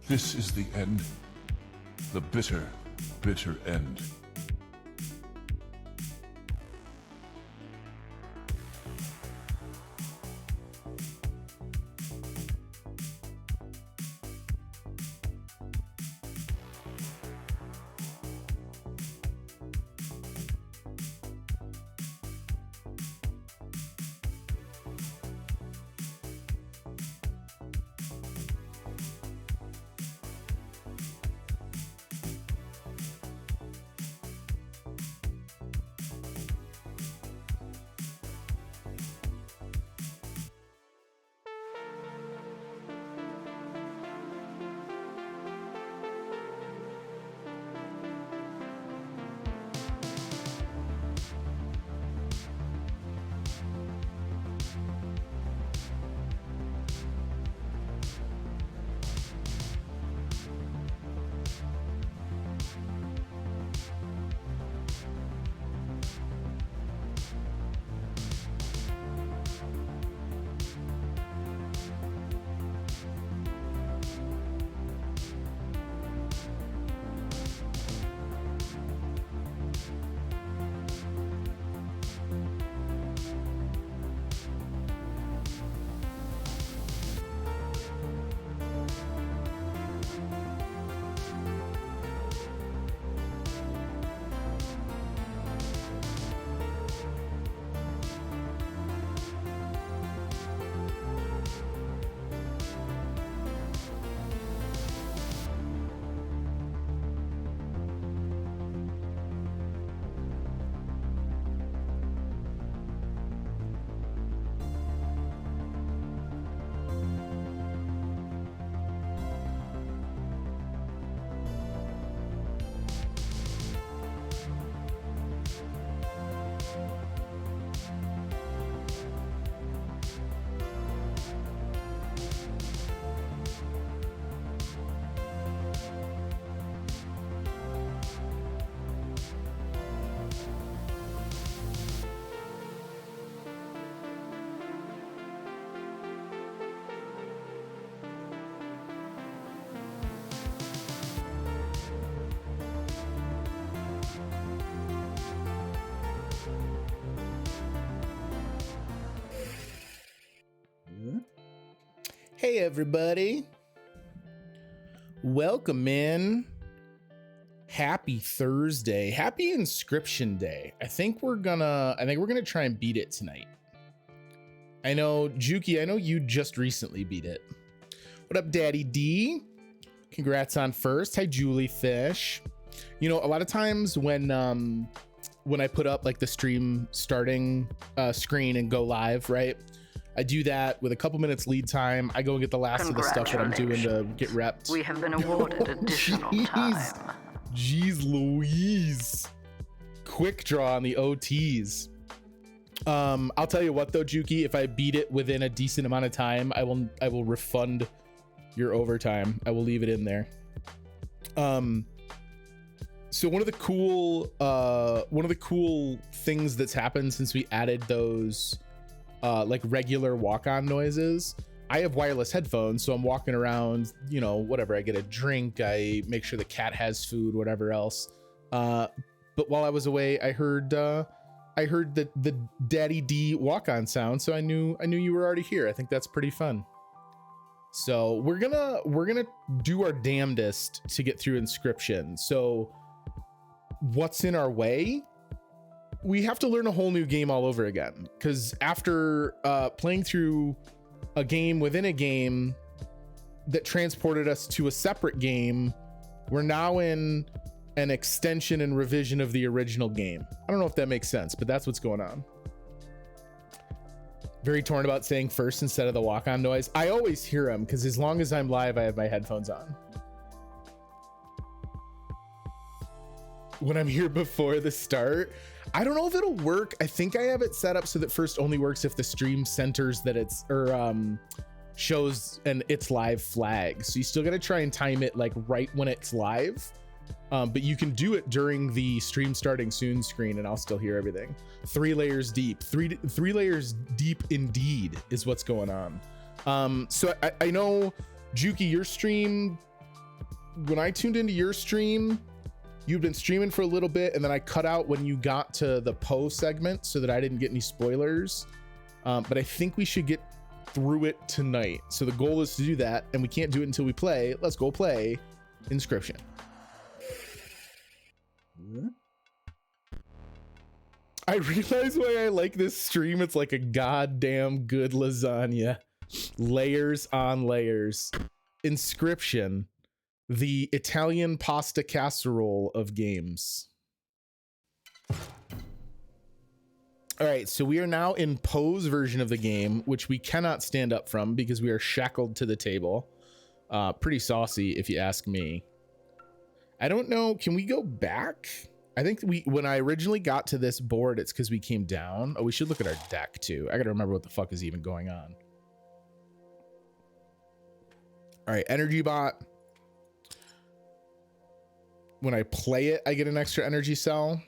This is the end. The bitter, bitter end. Hey everybody, welcome in. Happy Thursday, happy Inscryption Day. I think we're gonna try and beat it tonight. I know Juki, I know you just recently beat it. What up, Daddy D? Congrats on first. Hi, Julie Fish. You know, a lot of times when I put up like the stream starting screen and go live, right? I do that with a couple minutes lead time. I go and get the last of the stuff that I'm doing to get repped. We have been awarded additional time. Jeez Louise. Quick draw on the OTs. I'll tell you what though, Juki, if I beat it within a decent amount of time, I will refund your overtime. I will leave it in there. So one of the cool things that's happened since we added those like regular walk-on noises, I have wireless headphones, so I'm walking around, you know, whatever, I get a drink, I make sure the cat has food, whatever else. But while I was away, I heard the Daddy D walk-on sound, so I knew you were already here. I think that's pretty fun. So we're gonna do our damnedest to get through Inscryption. So what's in our way? We have to learn a whole new game all over again, because after playing through a game within a game that transported us to a separate game, we're now in an extension and revision of the original game. I don't know if that makes sense, but that's what's going on. Very torn about saying first instead of the walk-on noise. I always hear them because as long as I'm live, I have my headphones on. When I'm here before the start, I don't know if it'll work. I think I have it set up so that first only works if the stream centers that it's shows an it's live flag. So you still got to try and time it like right when it's live. But you can do it during the stream starting soon screen and I'll still hear everything. 3 layers deep, three layers deep indeed is what's going on. So I know Juki, your stream when I tuned into your stream, you'd been streaming for a little bit, and then I cut out when you got to the Poe segment so that I didn't get any spoilers. But I think we should get through it tonight. So the goal is to do that, and we can't do it until we play. Let's go play Inscryption. I realize why I like this stream. It's like a goddamn good lasagna. Layers on layers. Inscryption, the Italian pasta casserole of games. All right, so we are now in Poe's version of the game, which we cannot stand up from because we are shackled to the table. Pretty saucy, if you ask me. I don't know. Can we go back? I think when I originally got to this board, it's because we came down. Oh, we should look at our deck too. I gotta remember what the fuck is even going on. All right, energy bot. When I play it, I get an extra energy cell.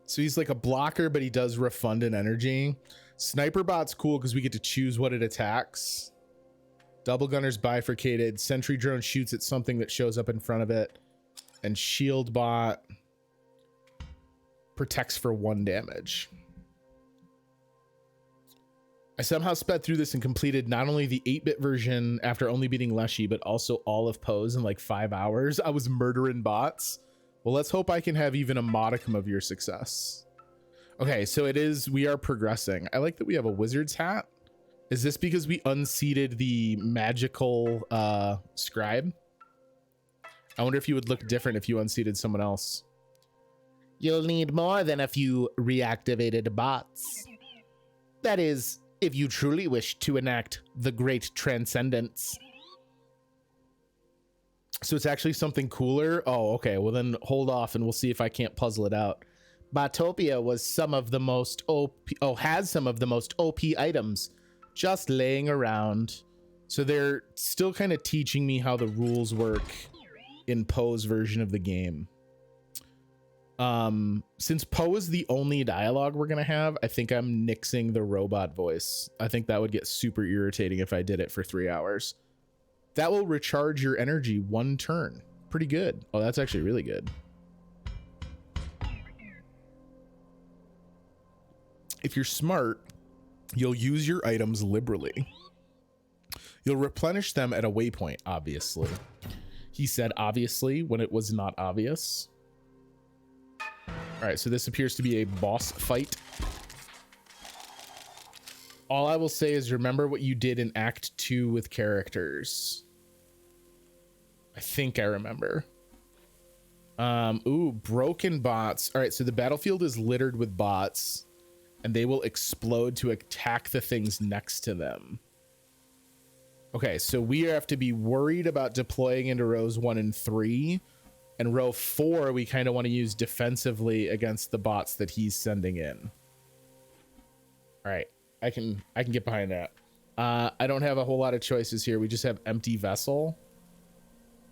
So he's like a blocker, but he does refund an energy. Sniper bot's cool because we get to choose what it attacks. Double gunner's bifurcated. Sentry drone shoots at something that shows up in front of it. And shield bot protects for 1 damage. I somehow sped through this and completed not only the 8-bit version after only beating Leshy, but also all of Poe's in like 5 hours. I was murdering bots. Well, let's hope I can have even a modicum of your success. Okay, so we are progressing. I like that we have a wizard's hat. Is this because we unseated the magical scribe? I wonder if you would look different if you unseated someone else. You'll need more than a few reactivated bots. That is, if you truly wish to enact the great transcendence. So it's actually something cooler? Oh, okay. Well, then hold off and we'll see if I can't puzzle it out. Botopia was some of the most OP... Oh, has some of the most OP items just laying around. So they're still kind of teaching me how the rules work in Poe's version of the game. Since Poe is the only dialogue we're gonna have, I think I'm nixing the robot voice. I think that would get super irritating if I did it for 3 hours. That will recharge your energy 1 turn. Pretty good. Oh, that's actually really good. If you're smart, you'll use your items liberally. You'll replenish them at a waypoint, obviously. He said obviously when it was not obvious. All right, so this appears to be a boss fight. All I will say is remember what you did in Act 2 with characters. I think I remember. Ooh, broken bots. All right, so the battlefield is littered with bots, and they will explode to attack the things next to them. Okay, so we have to be worried about deploying into rows 1 and 3. And row 4, we kind of want to use defensively against the bots that he's sending in. All right, I can get behind that. I don't have a whole lot of choices here. We just have empty vessel.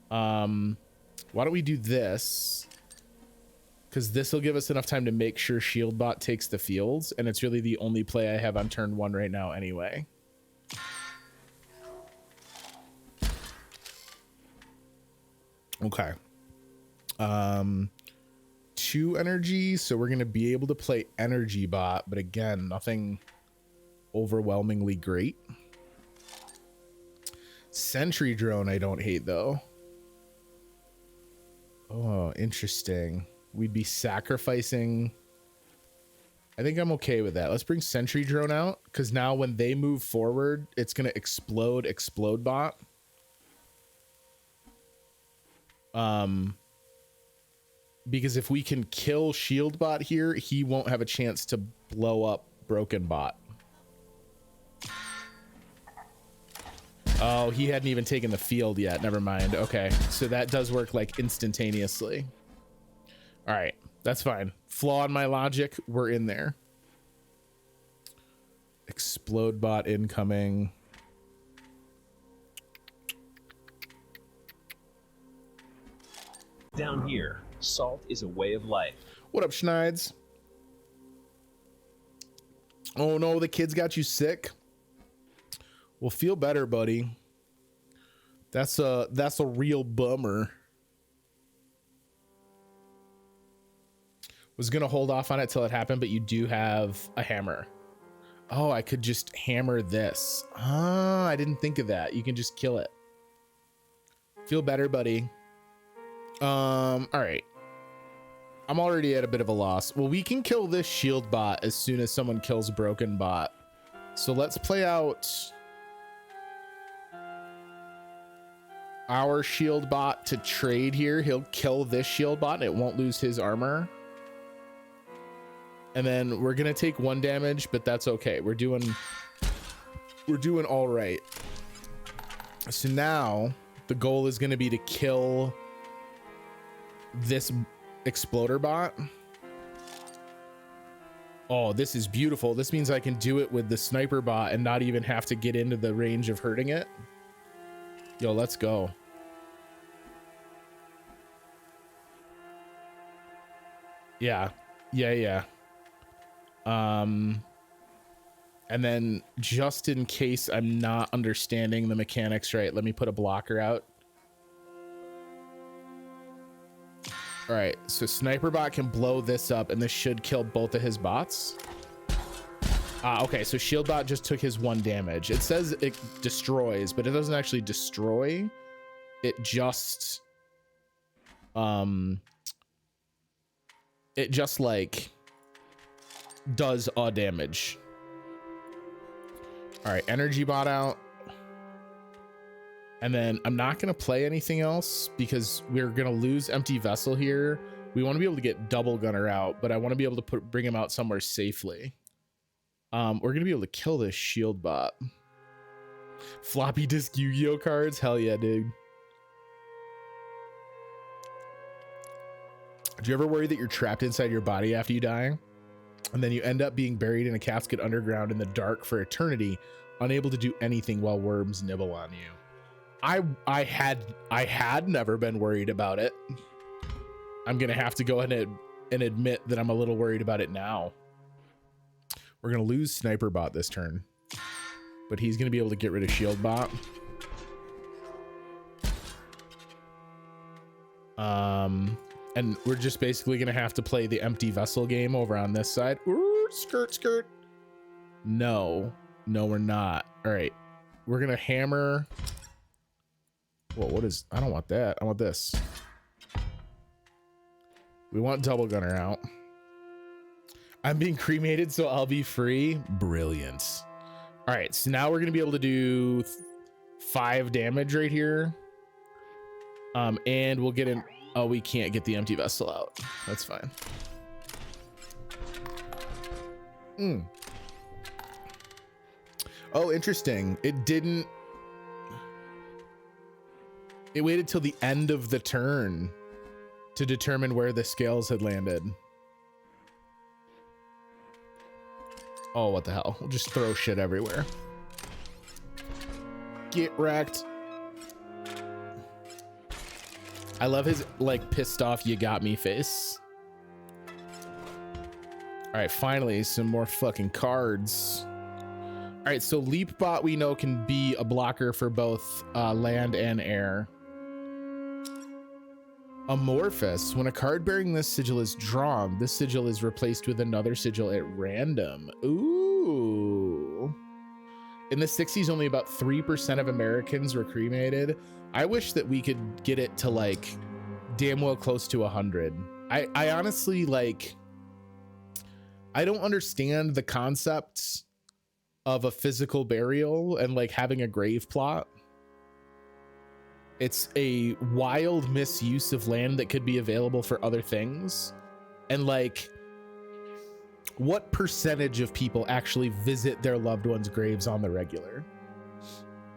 Why don't we do this? Because this will give us enough time to make sure shield bot takes the fields, and it's really the only play I have on turn 1 right now anyway. Okay. 2 energy, so we're gonna be able to play energy bot, but again, nothing overwhelmingly great. Sentry drone I don't hate though. Oh, interesting. We'd be sacrificing. I think I'm okay with that. Let's bring sentry drone out, because now when they move forward, it's gonna explode bot. Because if we can kill shield bot here, he won't have a chance to blow up broken bot. Oh, he hadn't even taken the field yet. Never mind. Okay, so that does work like instantaneously. All right, that's fine. Flaw in my logic, we're in there. Explode bot incoming. Down here, salt is a way of life. What up, Schneids? Oh no, the kids got you sick. Well, feel better, buddy. That's a real bummer. Was gonna hold off on it till it happened, but you do have a hammer. Oh, I could just hammer this. Ah, I didn't think of that. You can just kill it. Feel better, buddy. All right. I'm already at a bit of a loss. Well, we can kill this shield bot as soon as someone kills broken bot. So let's play out our shield bot to trade here. He'll kill this shield bot and it won't lose his armor. And then we're gonna take 1 damage, but that's okay. We're doing all right. So now the goal is gonna be to kill this exploder bot. Oh, this is beautiful. This means I can do it with the sniper bot and not even have to get into the range of hurting it. Yo, let's go. Yeah. And then just in case I'm not understanding the mechanics right, let me put a blocker out. All right, so sniper bot can blow this up and this should kill both of his bots. Okay, so shield bot just took his 1 damage. It says it destroys, but it doesn't actually destroy. It just like does a damage. All right, energy bot out. And then I'm not going to play anything else because we're going to lose empty vessel here. We want to be able to get double gunner out, but I want to be able to bring him out somewhere safely. We're going to be able to kill this shield bot. Floppy disk Yu-Gi-Oh cards. Hell yeah, dude. Do you ever worry that you're trapped inside your body after you die? And then you end up being buried in a casket underground in the dark for eternity, unable to do anything while worms nibble on you. I had never been worried about it. I'm gonna have to go ahead and admit that I'm a little worried about it now. We're gonna lose sniper bot this turn, but he's gonna be able to get rid of shield bot. And we're just basically gonna have to play the empty vessel game over on this side. Ooh, skirt. No, we're not. All right, we're gonna hammer. Well, what is, I don't want that. I want this. We want double gunner out. I'm being cremated, so I'll be free. Brilliant. All right, so now we're gonna be able to do 5 damage right here. And we'll get in. Oh, we can't get the empty vessel out. That's fine. Oh, interesting. It didn't. It waited till the end of the turn to determine where the scales had landed. Oh, what the hell? We'll just throw shit everywhere. Get wrecked. I love his like pissed off you got me face. All right, finally some more fucking cards. All right, so leap bot we know can be a blocker for both land and air. Amorphous. When a card bearing this sigil is drawn, this sigil is replaced with another sigil at random. Ooh. In the 60s, only about 3% of Americans were cremated. I wish that we could get it to like damn well close to 100. I honestly like, I don't understand the concepts of a physical burial and like having a grave plot. It's a wild misuse of land that could be available for other things. And like, what percentage of people actually visit their loved ones' graves on the regular?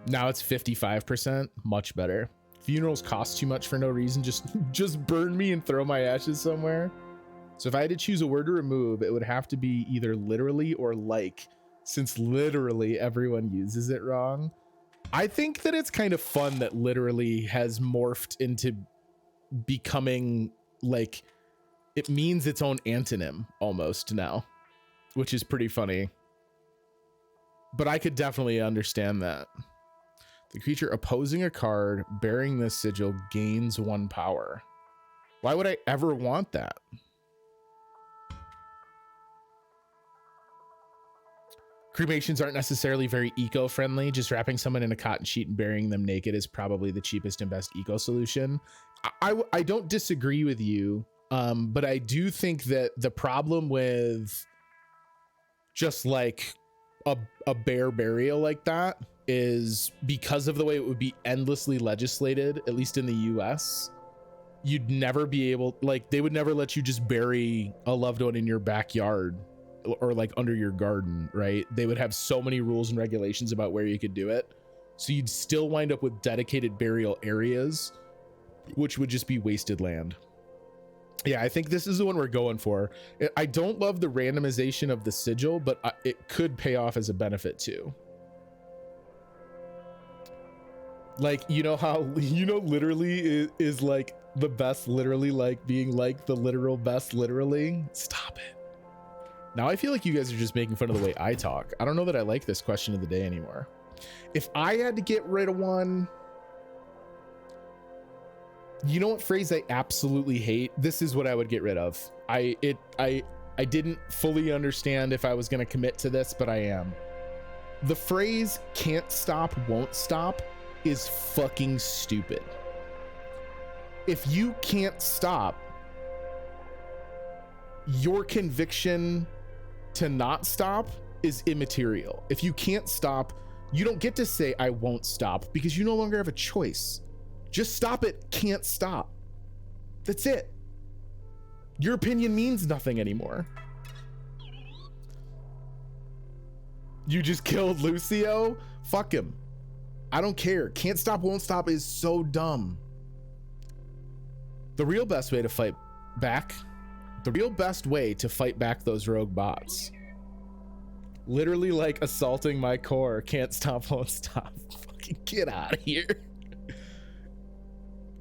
Now it's 55%, much better. Funerals cost too much for no reason. Just burn me and throw my ashes somewhere. So if I had to choose a word to remove, it would have to be either literally or like, since literally everyone uses it wrong. I think that it's kind of fun that literally has morphed into becoming like, it means its own antonym almost now, which is pretty funny. But I could definitely understand that. The creature opposing a card bearing this sigil gains 1 power. Why would I ever want that? Cremations aren't necessarily very eco-friendly. Just wrapping someone in a cotton sheet and burying them naked is probably the cheapest and best eco solution. I don't disagree with you, but I do think that the problem with just like a bare burial like that is because of the way it would be endlessly legislated, at least in the US. You'd never be able, like, they would never let you just bury a loved one in your backyard or like under your garden, right? They would have so many rules and regulations about where you could do it. So you'd still wind up with dedicated burial areas, which would just be wasted land. Yeah, I think this is the one we're going for. I don't love the randomization of the sigil, but it could pay off as a benefit too. Like, you know how, you know, literally is like the best literally like being like the literal best literally. Stop it. Now I feel like you guys are just making fun of the way I talk. I don't know that I like this question of the day anymore. If I had to get rid of one, you know what phrase I absolutely hate? This is what I would get rid of. I didn't fully understand if I was going to commit to this, but I am. The phrase can't stop, won't stop is fucking stupid. If you can't stop, your conviction to not stop is immaterial. If you can't stop, you don't get to say I won't stop because you no longer have a choice. Just stop it, can't stop. That's it. Your opinion means nothing anymore. You just killed Lucio? Fuck him. I don't care. Can't stop, won't stop is so dumb. The real best way to fight back, those rogue bots. Literally like assaulting my core. Can't stop, won't stop. Fucking get out of here.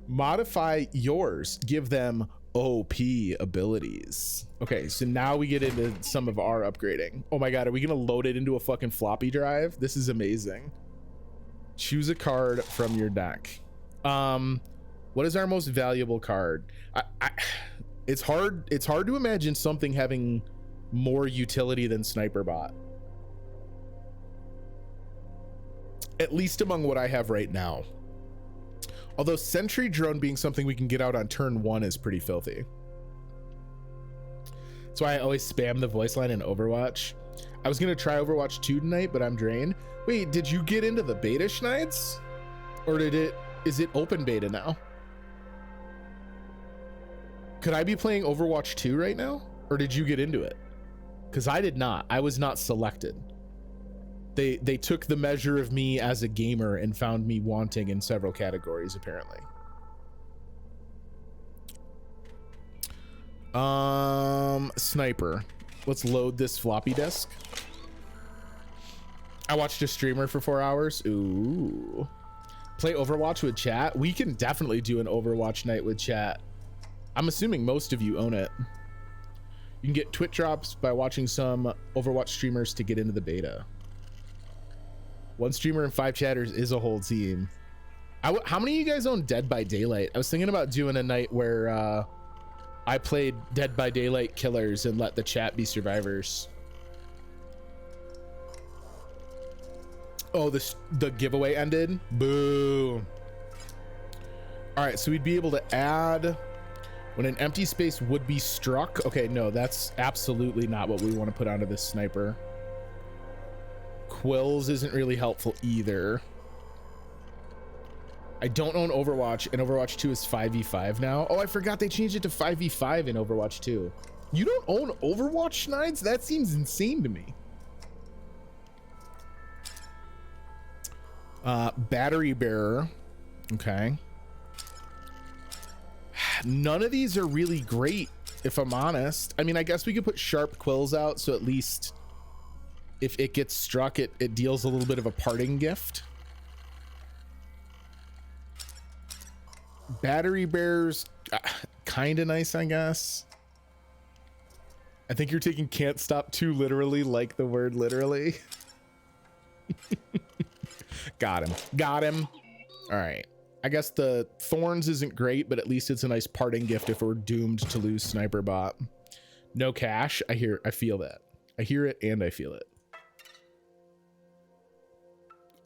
Modify yours. Give them OP abilities. Okay, so now we get into some of our upgrading. Oh my god, are we gonna load it into a fucking floppy drive? This is amazing. Choose a card from your deck. What is our most valuable card? It's hard to imagine something having more utility than Sniper Bot. At least among what I have right now. Although Sentry Drone being something we can get out on turn 1 is pretty filthy. That's why I always spam the voice line in Overwatch. I was gonna try Overwatch 2 tonight, but I'm drained. Wait, did you get into the beta, Schneids? Or is it open beta now? Could I be playing Overwatch 2 right now? Or did you get into it? Because I did not. I was not selected. They took the measure of me as a gamer and found me wanting in several categories, apparently. Sniper. Let's load this floppy disk. I watched a streamer for 4 hours. Ooh. Play Overwatch with chat. We can definitely do an Overwatch night with chat. I'm assuming most of you own it. You can get twit drops by watching some Overwatch streamers to get into the beta. 1 streamer and 5 chatters is a whole team. How many of you guys own Dead by Daylight? I was thinking about doing a night where I played Dead by Daylight killers and let the chat be survivors. Oh, the giveaway ended? Boo. All right, so we'd be able to add when an empty space would be struck. Okay, no, that's absolutely not what we want to put onto this sniper. Quills isn't really helpful either. I don't own Overwatch, and Overwatch 2 is 5v5 now. Oh, I forgot they changed it to 5v5 in Overwatch 2. You don't own Overwatch, Schneids? That seems insane to me. Battery bearer. Okay. None of these are really great, if I'm honest. I mean, I guess we could put sharp quills out, so at least if it gets struck, it deals a little bit of a parting gift. Battery bearers, kind of nice, I guess. I think you're taking can't stop too literally, like the word literally. Got him. Got him. All right. I guess the thorns isn't great, but at least it's a nice parting gift if we're doomed to lose Sniper Bot. No cash. I feel that. I hear it and I feel it.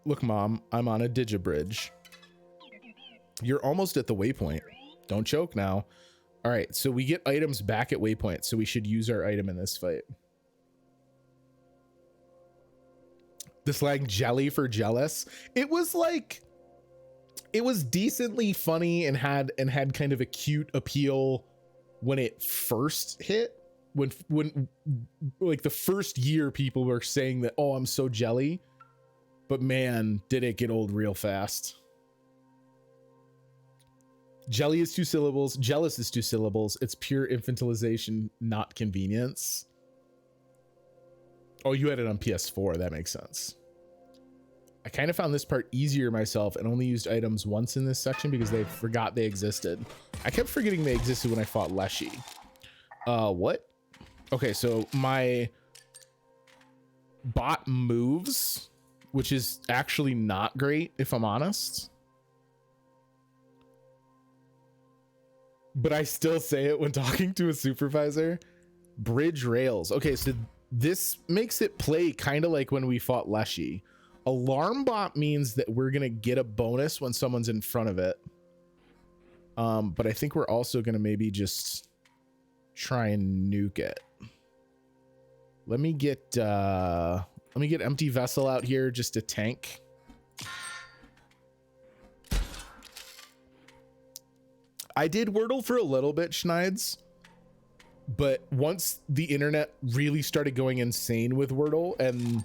Look, Mom, I'm on a digibridge. You're almost at the waypoint. Don't choke now. All right, so we get items back at waypoint, so we should use our item in this fight. This like jelly for jealous. It was like, it was decently funny and had kind of a cute appeal when it first hit. When like the first year people were saying that, oh, I'm so jelly. But man, did it get old real fast. Jelly is 2 syllables. Jealous is 2 syllables. It's pure infantilization, not convenience. Oh, you had it on PS4. That makes sense. I kind of found this part easier myself and only used items once in this section because they forgot they existed. I kept forgetting they existed when I fought Leshy. What? Okay, so my bot moves, which is actually not great if I'm honest. But I still say it when talking to a supervisor. Bridge rails. Okay, so this makes it play kind of like when we fought Leshy. Alarm bot means that we're gonna get a bonus when someone's in front of it. But I think we're also gonna maybe just try and nuke it. Let me get Empty Vessel out here just to tank. I did Wordle for a little bit, Schneids, but once the internet really started going insane with Wordle and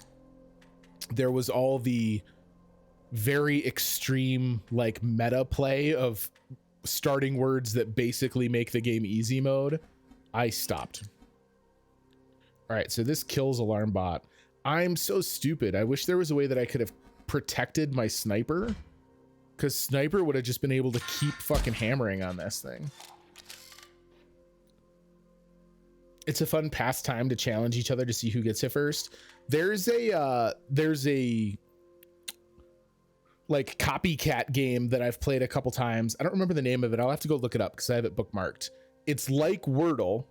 there was all the very extreme like meta play of starting words that basically make the game easy mode, I stopped. All right, so this kills Alarm Bot. I'm so stupid. I wish there was a way that I could have protected my sniper, because Sniper would have just been able to keep fucking hammering on this thing. It's a fun pastime to challenge each other to see who gets it first. There's a like copycat game that I've played a couple times. I don't remember the name of it. I'll have to go look it up because I have it bookmarked. It's like Wordle,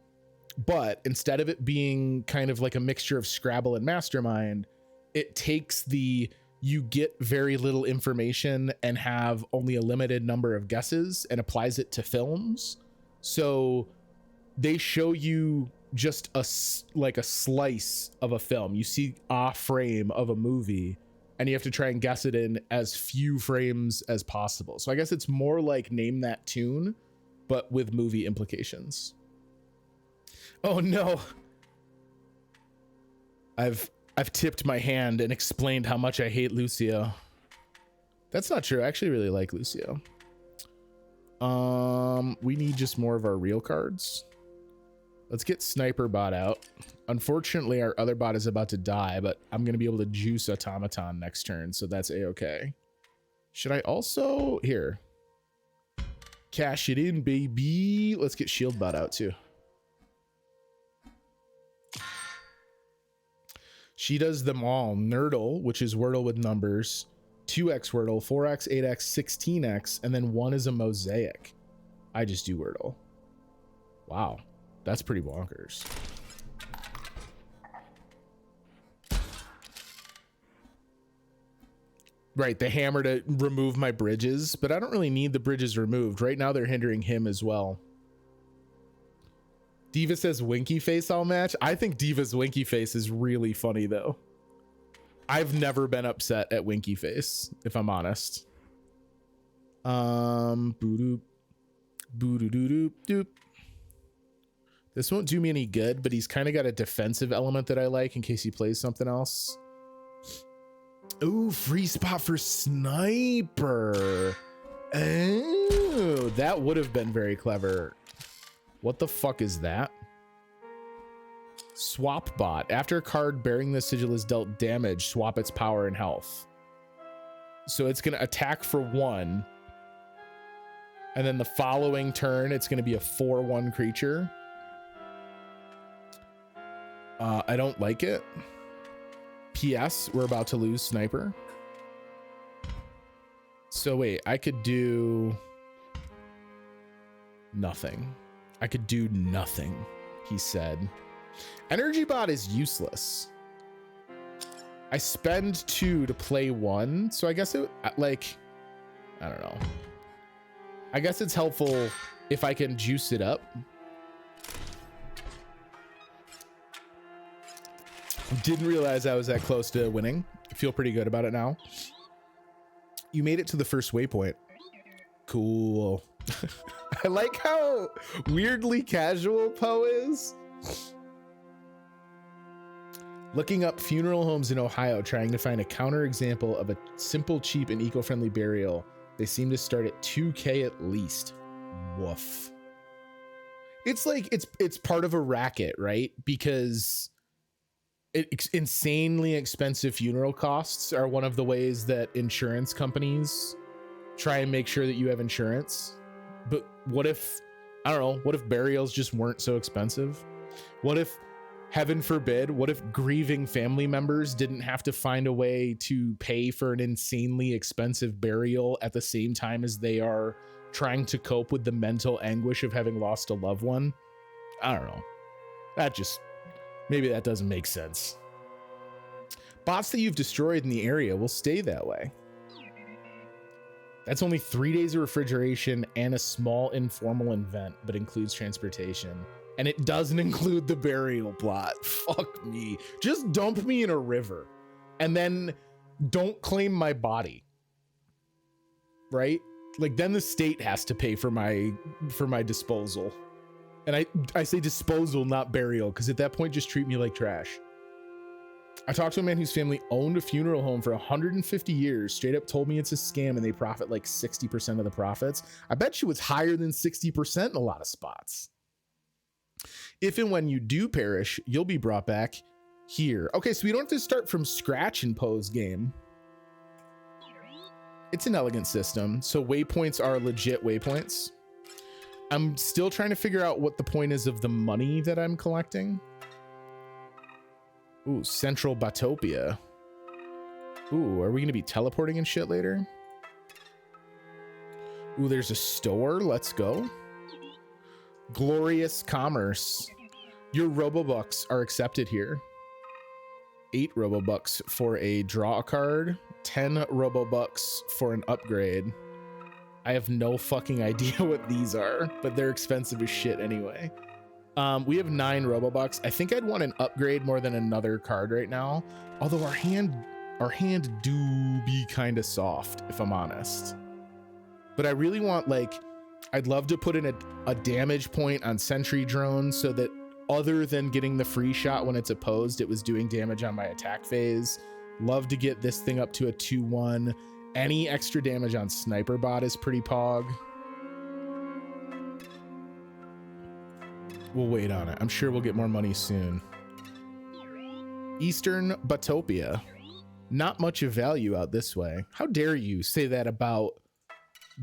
but instead of it being kind of like a mixture of Scrabble and Mastermind, it takes the you get very little information and have only a limited number of guesses and applies it to films. So they show you just a slice of a film. You see a frame of a movie and you have to try and guess it in as few frames as possible. So I guess it's more like Name That Tune, but with movie implications. Oh no. I've tipped my hand and explained how much I hate Lucio. That's not true. I actually really like Lucio. We need just more of our real cards. Let's get Sniper Bot out. Unfortunately, our other bot is about to die, but I'm going to be able to juice Automaton next turn, so that's a-okay. Should I also... Here. Cash it in, baby. Let's get Shield Bot out, too. She does them all. Nerdle, which is Wordle with numbers. 2x Wordle, 4x, 8x, 16x, and then 1 is a mosaic. I just do Wordle. Wow. That's pretty bonkers. Right, the hammer to remove my bridges, but I don't really need the bridges removed. Right now they're hindering him as well. Diva says winky face all match. I think Diva's winky face is really funny though. I've never been upset at winky face, if I'm honest. Boo-doop. Boo-doo-doo-doop doop. This won't do me any good, but he's kind of got a defensive element that I like in case he plays something else. Ooh, free spot for Sniper. Oh, that would have been very clever. What the fuck is that? Swap Bot. After a card bearing the sigil is dealt damage, swap its power and health. So it's going to attack for 1. And then the following turn, it's going to be a 4/1 creature. I don't like it. P.S. We're about to lose Sniper. So wait, I could do nothing. I could do nothing, he said. Energy bot is useless. I spend 2 to play 1, so I guess it, like, I don't know. I guess it's helpful if I can juice it up. Didn't realize I was that close to winning. I feel pretty good about it now. You made it to the first waypoint. Cool. I like how weirdly casual Poe is. Looking up funeral homes in Ohio, trying to find a counterexample of a simple, cheap, and eco-friendly burial. They seem to start at $2K at least. Woof. It's like it's part of a racket, right? Because insanely expensive funeral costs are one of the ways that insurance companies try and make sure that you have insurance. But what if, I don't know, what if burials just weren't so expensive? What if, heaven forbid, what if grieving family members didn't have to find a way to pay for an insanely expensive burial at the same time as they are trying to cope with the mental anguish of having lost a loved one? I don't know. Maybe that doesn't make sense. Bots that you've destroyed in the area will stay that way. That's only 3 days of refrigeration and a small informal event, but includes transportation. And it doesn't include the burial plot. Fuck me. Just dump me in a river and then don't claim my body. Right? Like, then the state has to pay for my disposal. And I say disposal, not burial, because at that point, just treat me like trash. I talked to a man whose family owned a funeral home for 150 years, straight up told me it's a scam and they profit like 60% of the profits. I bet you it's higher than 60% in a lot of spots. If and when you do perish, you'll be brought back here. Okay, so we don't have to start from scratch in Poe's game. It's an elegant system. So waypoints are legit waypoints. I'm still trying to figure out what the point is of the money that I'm collecting. Ooh, Central Batopia. Ooh, are we going to be teleporting and shit later? Ooh, there's a store. Let's go. Glorious Commerce. Your Robobucks are accepted here. 8 Robobucks for a draw a card. 10 Robobucks for an upgrade. I have no fucking idea what these are, but they're expensive as shit anyway. We have 9 Robobucks. I think I'd want an upgrade more than another card right now. Although our hand do be kind of soft, if I'm honest. But I really want, like, I'd love to put in a damage point on sentry drone so that other than getting the free shot when it's opposed, it was doing damage on my attack phase. Love to get this thing up to a 2-1. Any extra damage on sniper bot is pretty pog. We'll wait on it. I'm sure we'll get more money soon. Eastern Batopia. Not much of value out this way. How dare you say that about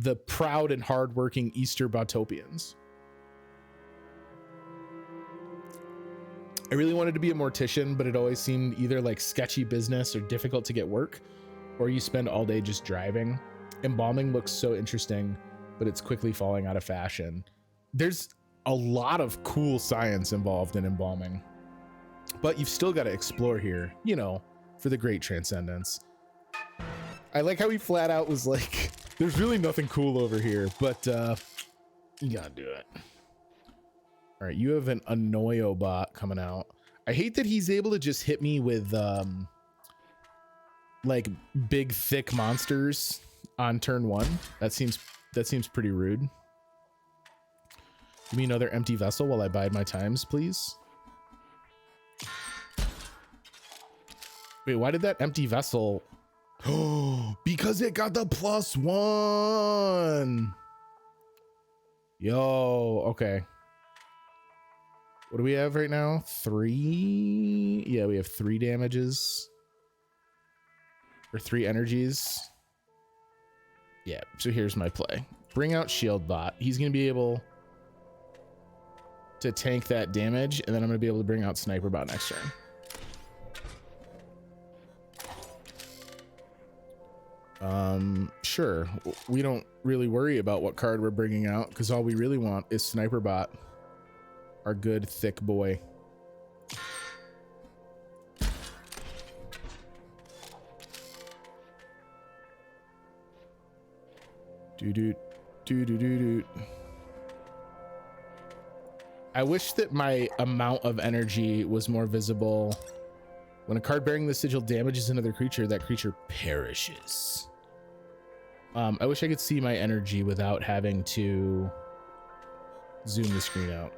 the proud and hardworking Easter Batopians? I really wanted to be a mortician, but it always seemed either like sketchy business or difficult to get work, or you spend all day just driving. Embalming looks so interesting, but it's quickly falling out of fashion. There's a lot of cool science involved in embalming, but you've still got to explore here, you know, for the great transcendence. I like how he flat out was like, there's really nothing cool over here, but you gotta do it. All right, you have an Annoyo bot coming out. I hate that he's able to just hit me with like big thick monsters on turn 1. That seems pretty rude. Give me another empty vessel while I bide my times, please. Wait, why did that empty vessel? Oh, because it got the +1. Yo, okay. What do we have right now? 3? Yeah, we have 3 damages. Or 3 energies. Yeah, so here's my play. Bring out Shield Bot. He's going to be able to tank that damage, and then I'm going to be able to bring out Sniper Bot next turn. Sure. We don't really worry about what card we're bringing out because all we really want is Sniper Bot, our good thick boy. Doo-doo, doo-doo-doo-doo. I wish that my amount of energy was more visible. When a card bearing the sigil damages another creature, that creature perishes. I wish I could see my energy without having to zoom the screen out.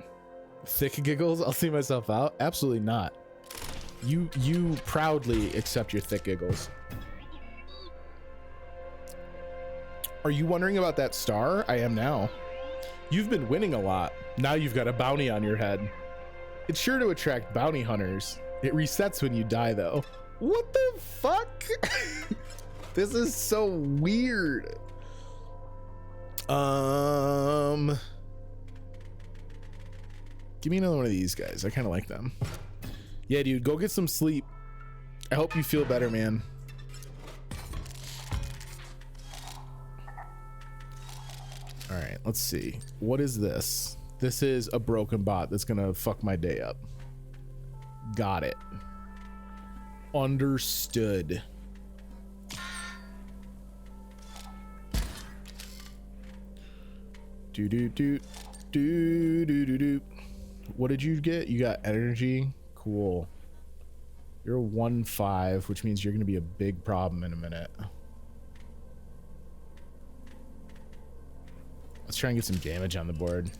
Thick giggles? I'll see myself out? Absolutely not. You proudly accept your thick giggles. Are you wondering about that star? I am now. You've been winning a lot. Now you've got a bounty on your head. It's sure to attract bounty hunters. It resets when you die, though. What the fuck? This is so weird. Give me another one of these guys. I kind of like them. Yeah, dude, go get some sleep. I hope you feel better, man. All right, let's see. What is this? This is a broken bot that's gonna fuck my day up. Got it. Understood. Do do do do do do do. What did you get? You got energy. Cool. You're 1-5, which means you're gonna be a big problem in a minute. Let's try and get some damage on the board.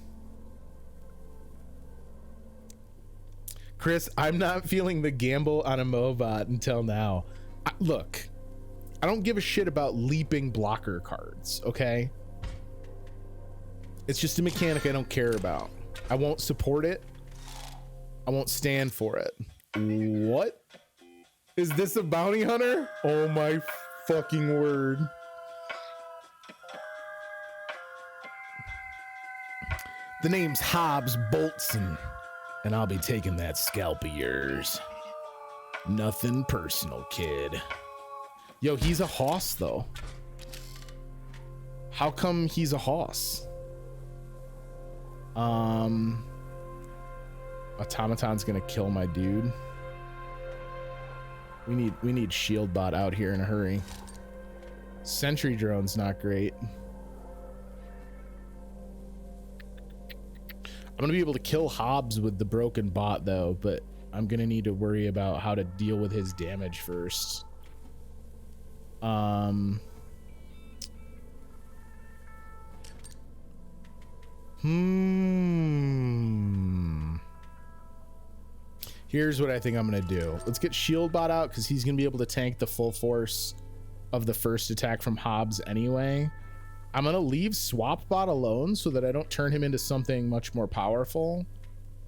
Chris, I'm not feeling the gamble on a Mobot until now. Look, I don't give a shit about leaping blocker cards, okay? It's just a mechanic I don't care about. I won't support it. I won't stand for it. What? Is this a bounty hunter? Oh my fucking word. The name's Hobbs Boltson, and I'll be taking that scalp of yours. Nothing personal, kid. Yo, he's a hoss, though. How come he's a hoss? Automaton's gonna kill my dude. We need shield bot out here in a hurry. Sentry drone's not great. I'm gonna be able to kill Hobbs with the broken bot though, but I'm gonna need to worry about how to deal with his damage first. Here's what I think I'm gonna do. Let's get shield bot out because he's gonna be able to tank the full force of the first attack from Hobbs anyway. I'm gonna leave swap bot alone so that I don't turn him into something much more powerful.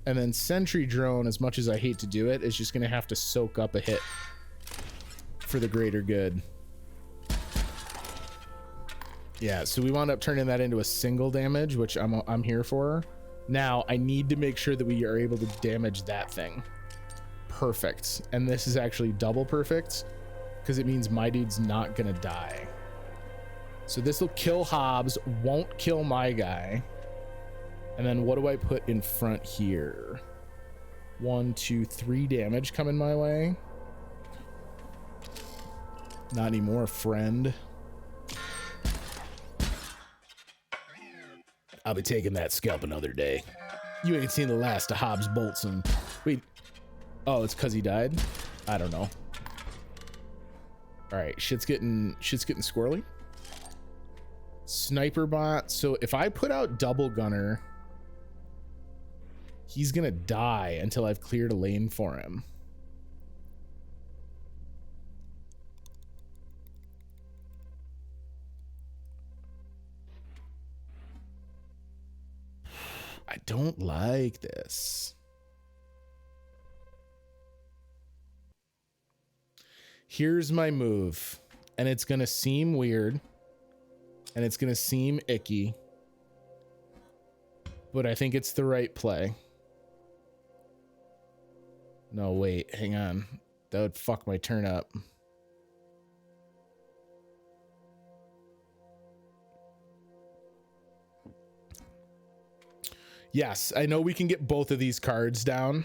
And then sentry drone, as much as I hate to do it, is just gonna have to soak up a hit for the greater good. Yeah, so we wound up turning that into a single damage, which I'm here for. Now I need to make sure that we are able to damage that thing. Perfect. And this is actually double perfect because it means my dude's not gonna die. So this will kill Hobbs, won't kill my guy. And then what do I put in front here? 1, 2, 3 damage coming my way. Not anymore, friend. I'll be taking that scalp another day. You ain't seen the last of Hobbs Boltson. Wait. Oh, it's because he died? I don't know. All right, shit's getting squirrely. Sniper bot. So if I put out double gunner, he's gonna die until I've cleared a lane for him. I don't like this. Here's my move, and it's gonna seem weird and it's gonna seem icky, but I think it's the right play. No, wait, hang on. That would fuck my turn up. Yes, I know we can get both of these cards down.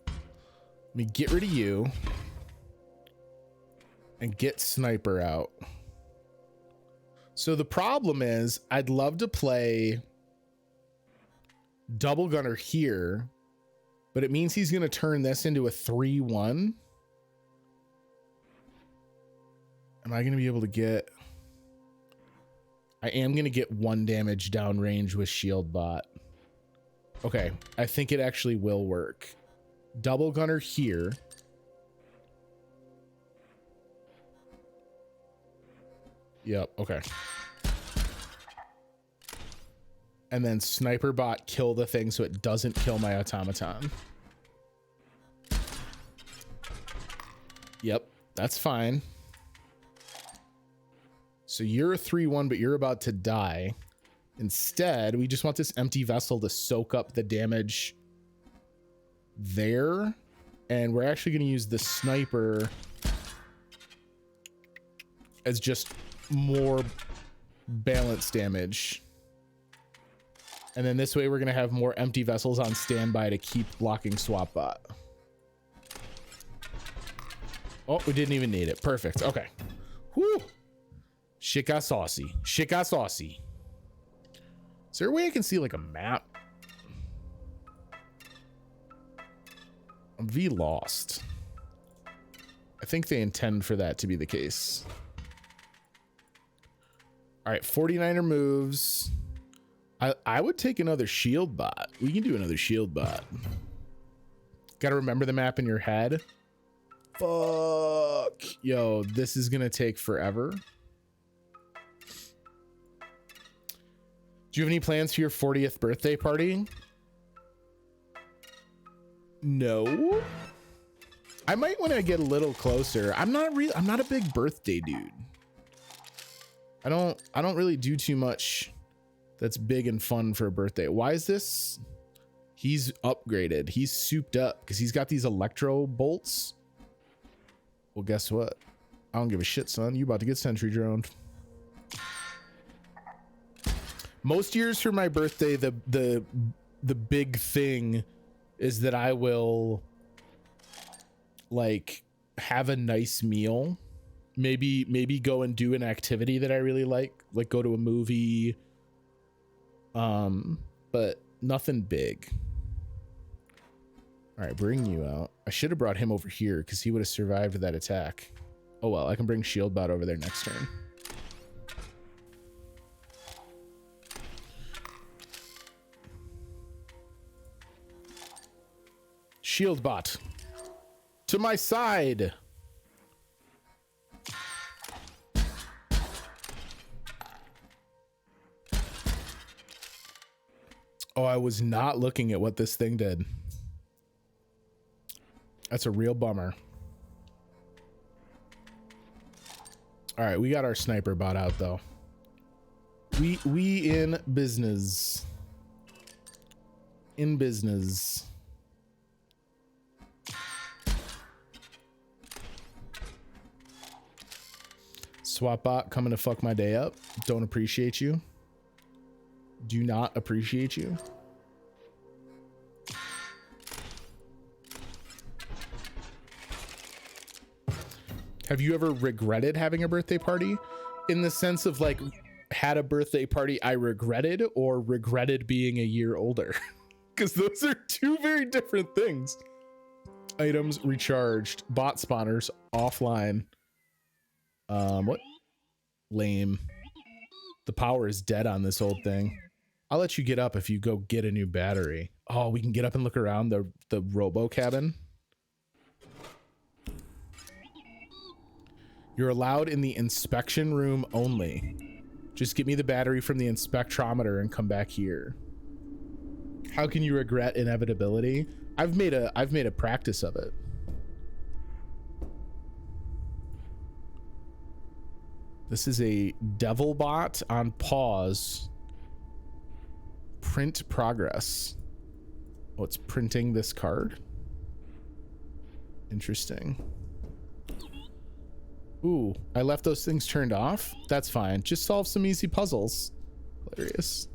Let me get rid of you and get Sniper out. So the problem is I'd love to play Double Gunner here, but it means he's going to turn this into a 3-1. Am I going to be able to get... I am going to get 1 damage downrange with Shield Bot. Okay, I think it actually will work. Double Gunner here. Yep, okay. And then Sniper Bot kill the thing so it doesn't kill my automaton. Yep, that's fine. So you're a 3-1, but you're about to die. Instead, we just want this empty vessel to soak up the damage there. And we're actually going to use the Sniper as just more balance damage. And then this way we're going to have more empty vessels on standby to keep blocking Swap Bot. Oh, we didn't even need it. Perfect. Okay. Whew. Shit got saucy. Shit got saucy. Is there a way I can see like a map? I'm V lost. I think they intend for that to be the case. All right, 49er moves. I would take another Shield Bot. We can do another Shield Bot. Got to remember the map in your head. Fuck. Yo, this is going to take forever. Do you have any plans for your 40th birthday party? No. I might when I get a little closer. I'm not a big birthday dude. I don't really do too much that's big and fun for a birthday. Why is this? He's upgraded. He's souped up because he's got these electro bolts. Well, guess what? I don't give a shit, son. You about to get sentry droned. Most years for my birthday, the big thing is that I will like have a nice meal. Maybe go and do an activity that I really like go to a movie. But nothing big. All right, bring you out. I should have brought him over here because he would have survived that attack. Oh well, I can bring Shield Bot over there next turn. Shield Bot to my side. Oh, I was not looking at what this thing did. That's a real bummer. All right, we got our Sniper Bot out though. We in business. In business. Swap Bot coming to fuck my day up. Don't appreciate you. Do not appreciate you. Have you ever regretted having a birthday party? In the sense of like, had a birthday party I regretted, or regretted being a year older? Because those are two very different things. Items recharged. Bot spawners offline. What? Lame. The power is dead on this old thing. I'll let you get up if you go get a new battery. Oh, we can get up and look around the robo cabin. You're allowed in the inspection room only. Just get me the battery from the inspectrometer and come back here. How can you regret inevitability? I've made a practice of it. This is a devil bot on pause. Print progress. Oh, it's printing this card. Interesting. Ooh, I left those things turned off. That's fine. Just solve some easy puzzles. Hilarious.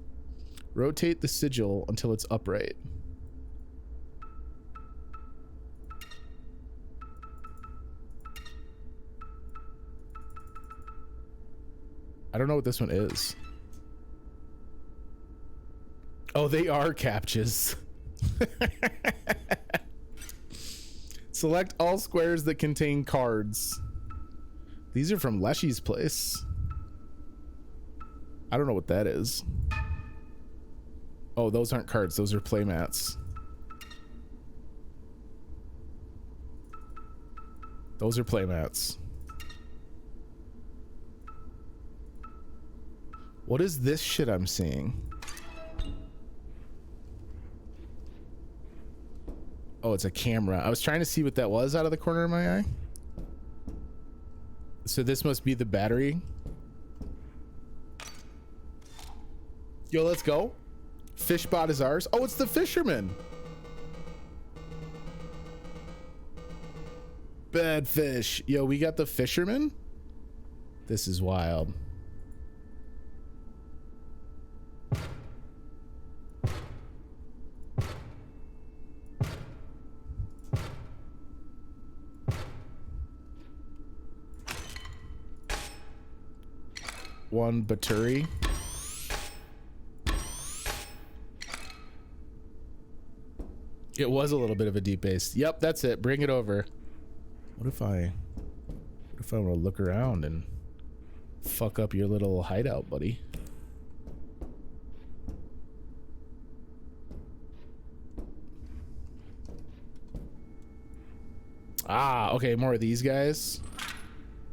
Rotate the sigil until it's upright. I don't know what this one is. Oh, they are captchas. Select all squares that contain cards. These are from Leshy's place. I don't know what that is. Oh, those aren't cards. Those are playmats. Those are playmats. What is this shit I'm seeing? Oh, it's a camera. I was trying to see what that was out of the corner of my eye. So this must be the battery. Yo, let's go. Fishbot is ours. Oh, it's the fisherman. Bad fish. Yo, we got the fisherman. This is wild. One Baturi. It was a little bit of a deep bass. Yep, that's it. Bring it over. What if I want to look around and fuck up your little hideout, buddy? Ah, okay, more of these guys.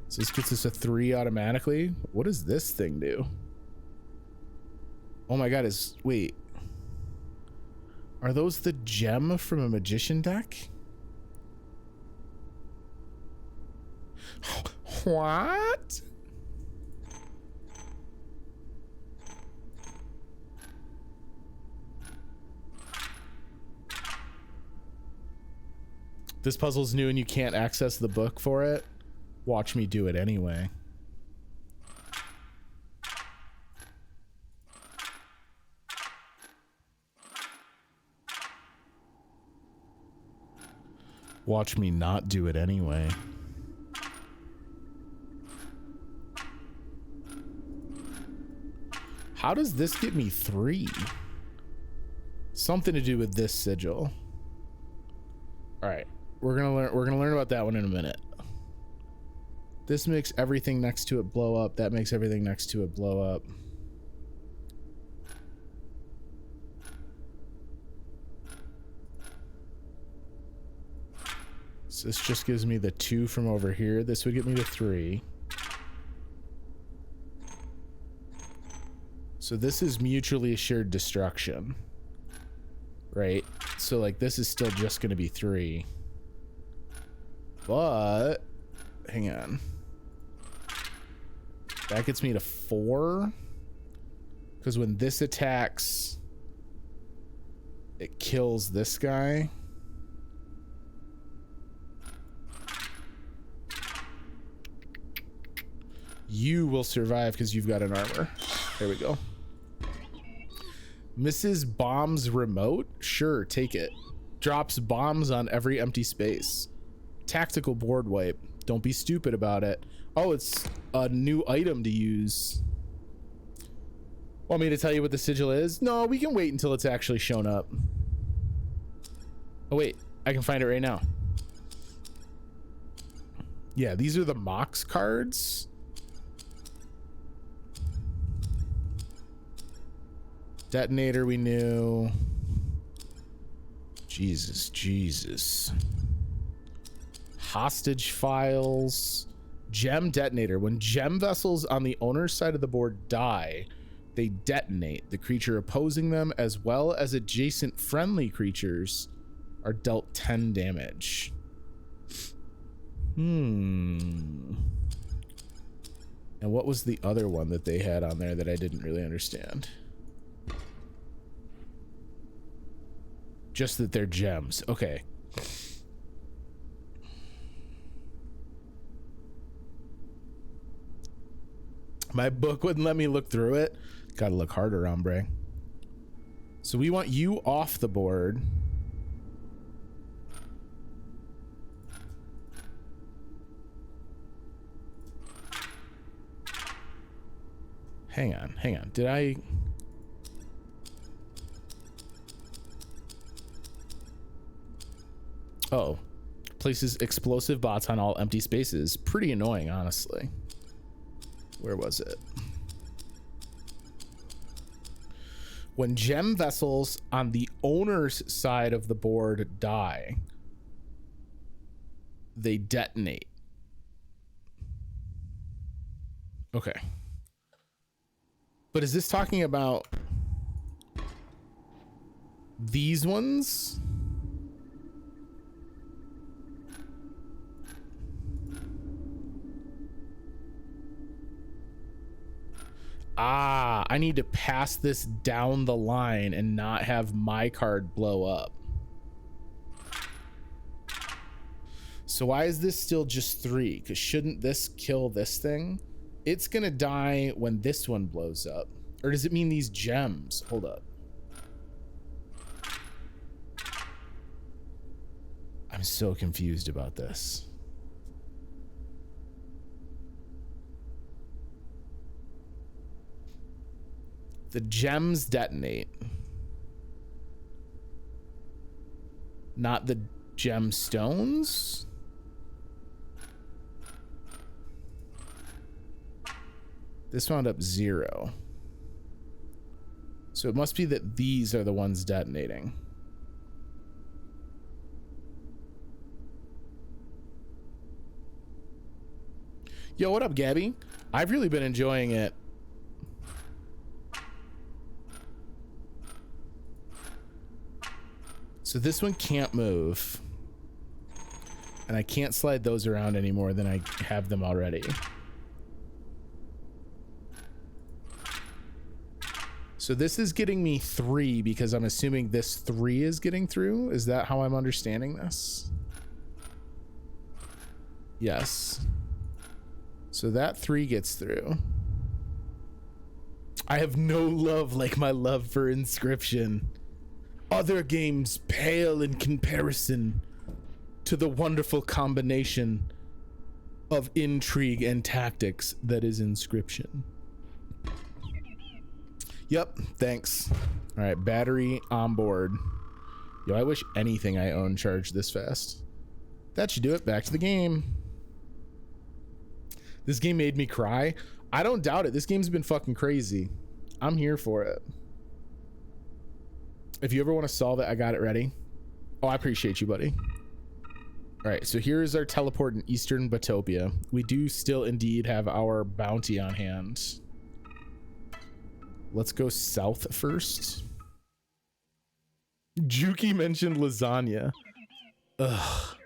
So this gets us a 3 automatically. What does this thing do? Oh my god, wait. Are those the gem from a magician deck? What? This puzzle's new and you can't access the book for it. Watch me do it anyway. Watch me not do it anyway. How does this get me 3? Something to do with this sigil. All right, we're gonna learn about that one in a minute. This makes everything next to it blow up. That makes everything next to it blow up. So this just gives me the 2 from over here. This would get me to 3. So this is mutually assured destruction. Right? So like this is still just going to be 3. But hang on. That gets me to 4. Because when this attacks, it kills this guy. You will survive because you've got an armor. There we go. Mrs. Bomb's remote? Sure, take it. Drops bombs on every empty space. Tactical board wipe. Don't be stupid about it. Oh, it's a new item to use. Want me to tell you what the sigil is? No, we can wait until it's actually shown up. Oh, wait. I can find it right now. Yeah, these are the Mox cards. Detonator we knew. Jesus. Hostage files. Gem detonator. When gem vessels on the owner's side of the board die, they detonate. The creature opposing them, as well as adjacent friendly creatures, are dealt 10 damage. And what was the other one that they had on there that I didn't really understand? Just that they're gems. Okay. My book wouldn't let me look through it. Gotta look harder, hombre. So we want you off the board. Hang on. Did I... Oh. Places explosive bots on all empty spaces. Pretty annoying, honestly. Where was it? When gem vessels on the owner's side of the board die, they detonate. Okay. But is this talking about these ones? Ah, I need to pass this down the line and not have my card blow up. So why is this still just 3? Because shouldn't this kill this thing? It's gonna die when this one blows up. Or does it mean these gems? Hold up. I'm so confused about this. The gems detonate. Not the gemstones? This wound up 0. So it must be that these are the ones detonating. Yo, what up, Gabby? I've really been enjoying it. So this one can't move. And I can't slide those around any more than I have them already. So this is getting me 3 because I'm assuming this 3 is getting through. Is that how I'm understanding this? Yes. So that 3 gets through. I have no love like my love for Inscryption. Other games pale in comparison to the wonderful combination of intrigue and tactics that is Inscryption. Yep, thanks. All right, battery on board. Yo, I wish anything I own charged this fast. That should do it. Back to the game. This game made me cry. I don't doubt it. This game's been fucking crazy. I'm here for it. If you ever want to solve it, I got it ready. Oh, I appreciate you, buddy. All right, so here is our teleport in Eastern Batopia. We do still indeed have our bounty on hand. Let's go south first. Juki mentioned lasagna. Ugh.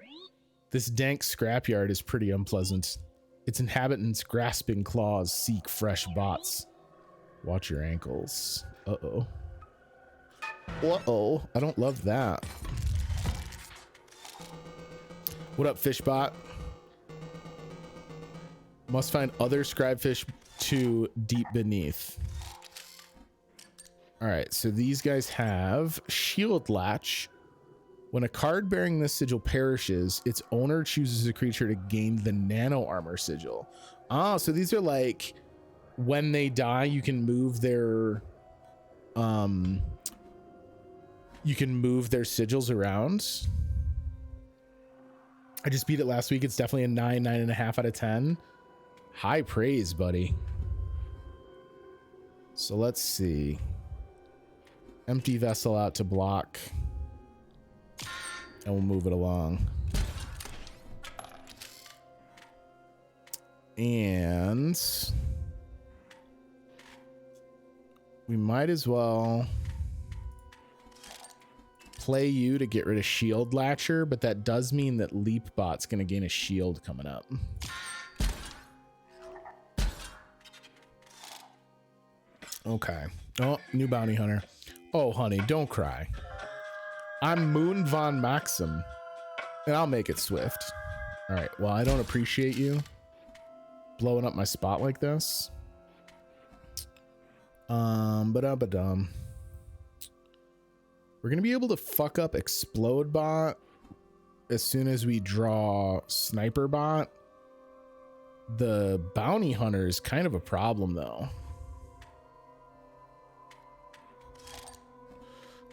This dank scrapyard is pretty unpleasant. Its inhabitants' grasping claws seek fresh bots. Watch your ankles. Uh-oh. Uh-oh. I don't love that. What up, Fishbot? Must find other scribefish to deep beneath. All right, so these guys have Shield Latch. When a card bearing this sigil perishes, its owner chooses a creature to gain the nano armor sigil. Ah, so these are like when they die, you can move their sigils around. I just beat it last week. It's definitely a 9.5 out of 10. High praise, buddy. So let's see. Empty vessel out to block. And we'll move it along. And we might as well play you to get rid of Shield Latcher, but that does mean that Leapbot's going to gain a shield coming up. Okay. Oh, new bounty hunter. Oh, honey, don't cry. I'm Moon Von Maxim, and I'll make it swift. All right, well, I don't appreciate you blowing up my spot like this. Ba-dum. We're gonna be able to fuck up Explode Bot as soon as we draw Sniper Bot. The Bounty Hunter is kind of a problem though.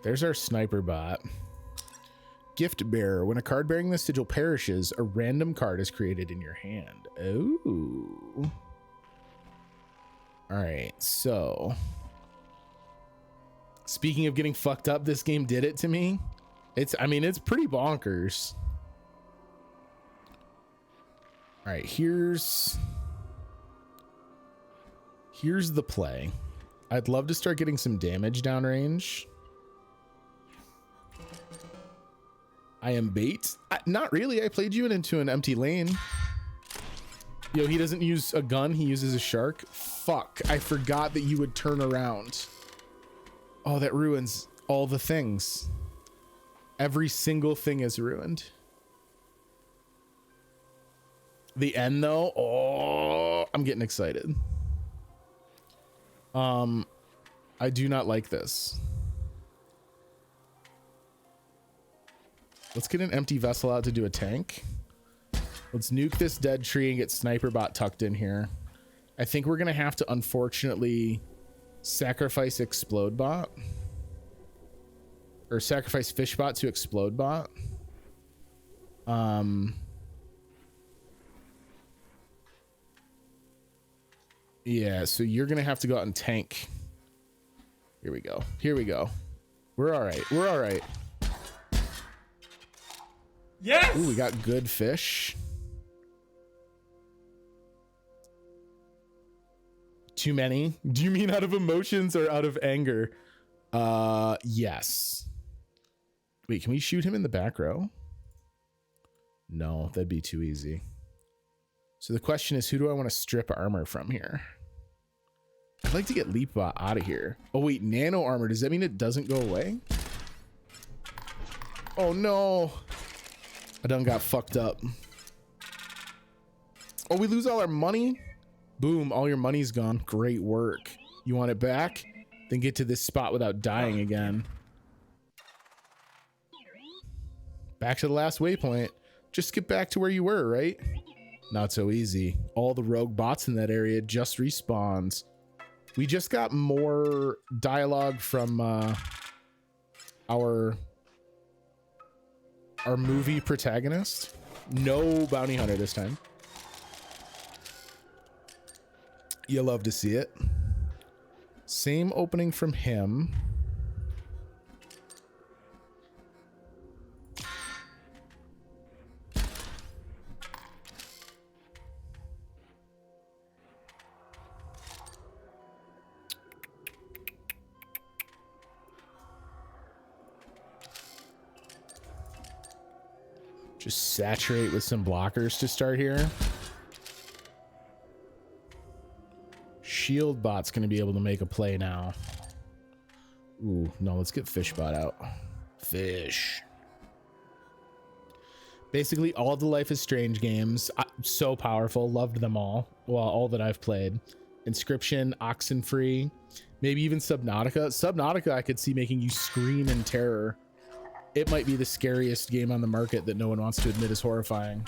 There's our Sniper Bot. Gift Bearer. When a card bearing the sigil perishes, a random card is created in your hand. Oh. All right, so speaking of getting fucked up, this game did it to me. I mean, it's pretty bonkers. All right, here's the play. I'd love to start getting some damage downrange. I am bait. Not really. I played you into an empty lane. Yo, he doesn't use a gun. He uses a shark. Fuck. I forgot that you would turn around. Oh, that ruins all the things. Every single thing is ruined. The end though. Oh, I'm getting excited. I do not like this. Let's get an empty vessel out to do a tank. Let's nuke this dead tree and get Sniper Bot tucked in here. I think we're gonna have to unfortunately sacrifice Explode Bot. Or sacrifice Fish Bot to Explode Bot. Yeah, so you're gonna have to go out and tank. Here we go. Here we go. We're all right. We're all right. Yes! Ooh, we got good fish. Too many? Do you mean out of emotions or out of anger? Yes. Wait, can we shoot him in the back row? No, that'd be too easy. So the question is, who do I want to strip armor from here? I'd like to get Leapbot out of here. Oh wait, nano armor. Does that mean it doesn't go away? Oh no. I done got fucked up. Oh, we lose all our money? Boom, all your money's gone. Great work. You want it back? Then get to this spot without dying again. Back to the last waypoint. Just get back to where you were, right? Not so easy. All the rogue bots in that area just respawns. We just got more dialogue from our movie protagonist. No bounty hunter this time. You love to see it. Same opening from him. Just saturate with some blockers to start here. Shield Bot's going to be able to make a play now. Ooh, no, let's get Fish Bot out. Fish. Basically, all the Life is Strange games. So powerful. Loved them all. Well, all that I've played. Inscryption, Oxenfree, maybe even Subnautica. Subnautica, I could see making you scream in terror. It might be the scariest game on the market that no one wants to admit is horrifying.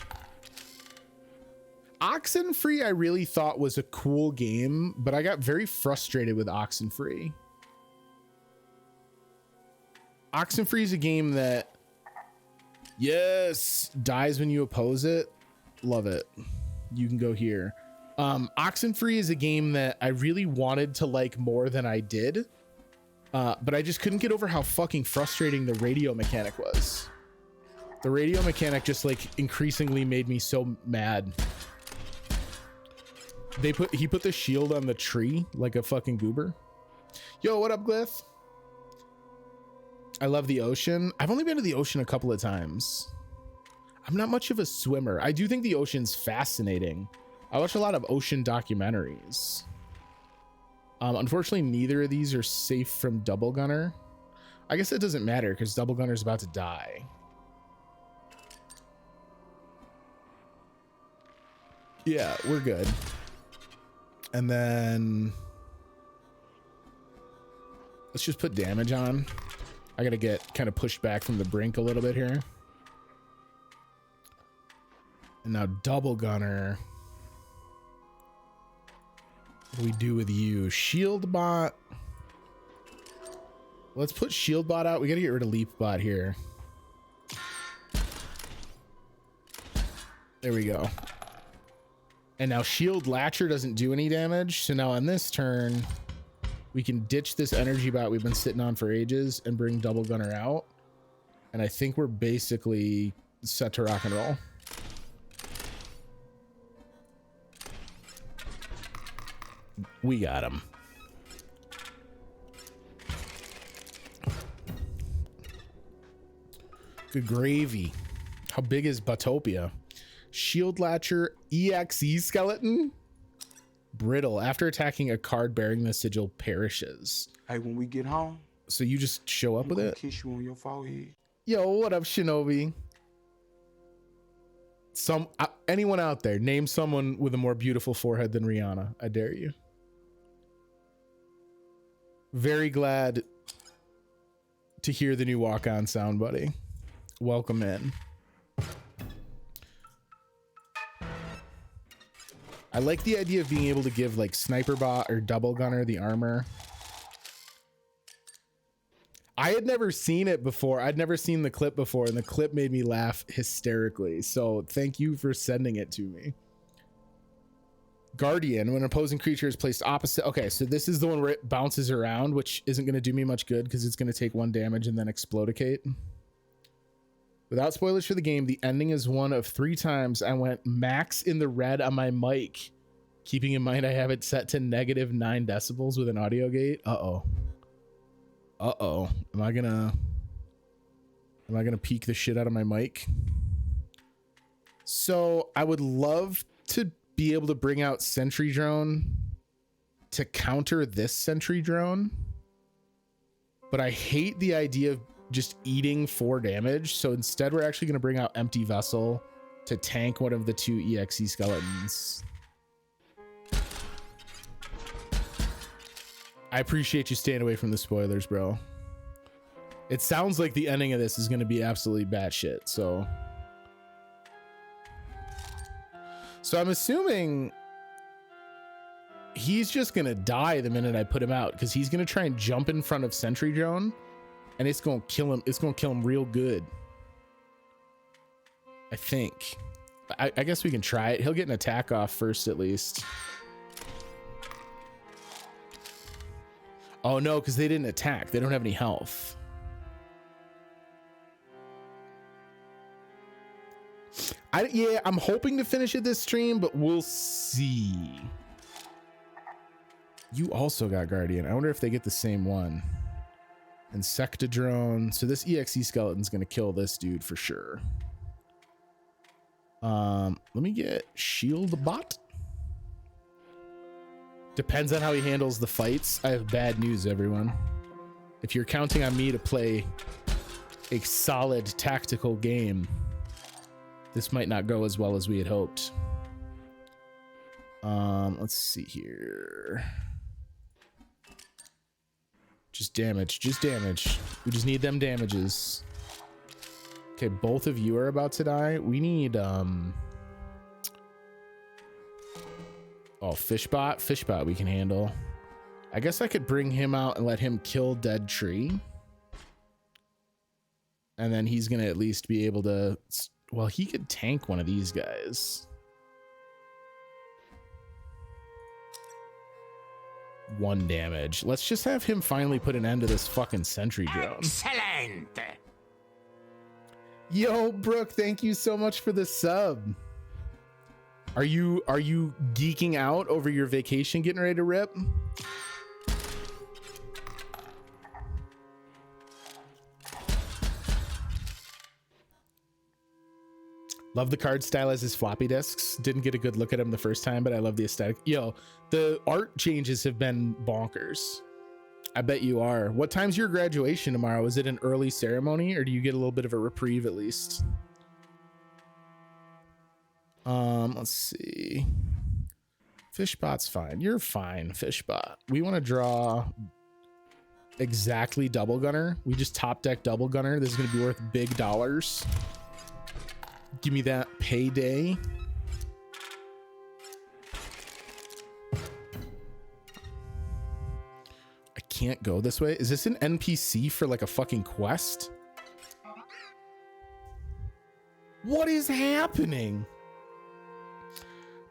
Oxenfree, I really thought was a cool game, but I got very frustrated with Oxenfree. Oxenfree is a game that, yes, dies when you oppose it. Love it. You can go here. Oxenfree is a game that I really wanted to like more than I did. But I just couldn't get over how fucking frustrating the radio mechanic was. The radio mechanic just like increasingly made me so mad. He put the shield on the tree like a fucking goober. Yo, what up, Glyph? I love the ocean. I've only been to the ocean a couple of times. I'm not much of a swimmer. I do think the ocean's fascinating. I watch a lot of ocean documentaries. Unfortunately, neither of these are safe from Double Gunner. I guess it doesn't matter because Double Gunner's about to die. Yeah, we're good. And then Let's just put damage on. I gotta get kind of pushed back from the brink a little bit here. And now double gunner. What do we do with you? Shield bot. Let's put shield bot out. We gotta get rid of leap bot here. There we go. And now shield latcher doesn't do any damage. So now on this turn, we can ditch this energy bot we've been sitting on for ages and bring double gunner out. And I think we're basically set to rock and roll. We got him. Good gravy. How big is Botopia? Shield latcher EXE skeleton. Brittle. After attacking a card bearing the sigil perishes. Hey, when we get home, so you just show up with it? Kiss you on your forehead. Yo, what up, Shinobi? Anyone out there, name someone with a more beautiful forehead than Rihanna. I dare you. Very glad to hear the new walk-on sound, buddy. Welcome in. I like the idea of being able to give like sniper bot or double gunner the armor. I had never seen it before. I'd never seen the clip before, and the clip made me laugh hysterically. So thank you for sending it to me. Guardian, when an opposing creature is placed opposite. Okay, so this is the one where it bounces around, which isn't going to do me much good because it's going to take 1 damage and then explodicate. Without spoilers for the game, the ending is one of 3 times I went max in the red on my mic, keeping in mind I have it set to -9 decibels with an audio gate. Uh-oh. Am I gonna peek the shit out of my mic? So I would love to be able to bring out sentry drone to counter this sentry drone, but I hate the idea of just eating 4 damage. So instead we're actually going to bring out empty vessel to tank one of the 2 EXE skeletons. I appreciate you staying away from the spoilers, bro. It sounds like the ending of this is going to be absolutely batshit. So I'm assuming he's just going to die the minute I put him out, because he's going to try and jump in front of sentry drone. And it's going to kill him. It's going to kill him real good. I think. I guess we can try it. He'll get an attack off first, at least. Oh, no, because they didn't attack. They don't have any health. Yeah, I'm hoping to finish it this stream, but we'll see. You also got Guardian. I wonder if they get the same one. Insectadrone. So this EXE skeleton's gonna kill this dude for sure. Let me get shield bot. Depends on how he handles the fights. I have bad news, everyone. If you're counting on me to play a solid tactical game, this might not go as well as we had hoped. Let's see here. Just damage, just damage. We just need them damages. Okay, both of you are about to die. We need, oh, Fishbot. Fishbot we can handle. I guess I could bring him out and let him kill dead tree. And then he's gonna at least be able to, well, he could tank one of these guys. 1 damage. Let's just have him finally put an end to this fucking sentry drone. Excellent. Yo, Brooke, thank you so much for the sub. Are you geeking out over your vacation getting ready to rip? Love the card style as his floppy disks. Didn't get a good look at him the first time, but I love the aesthetic. Yo, the art changes have been bonkers. I bet you are. What time's your graduation tomorrow? Is it an early ceremony, or do you get a little bit of a reprieve at least? Let's see. Fishbot's fine. You're fine, Fishbot. We want to draw exactly double gunner. We just top deck double gunner. This is going to be worth big dollars. Give me that payday. I can't go this way. Is this an NPC for like a fucking quest? What is happening?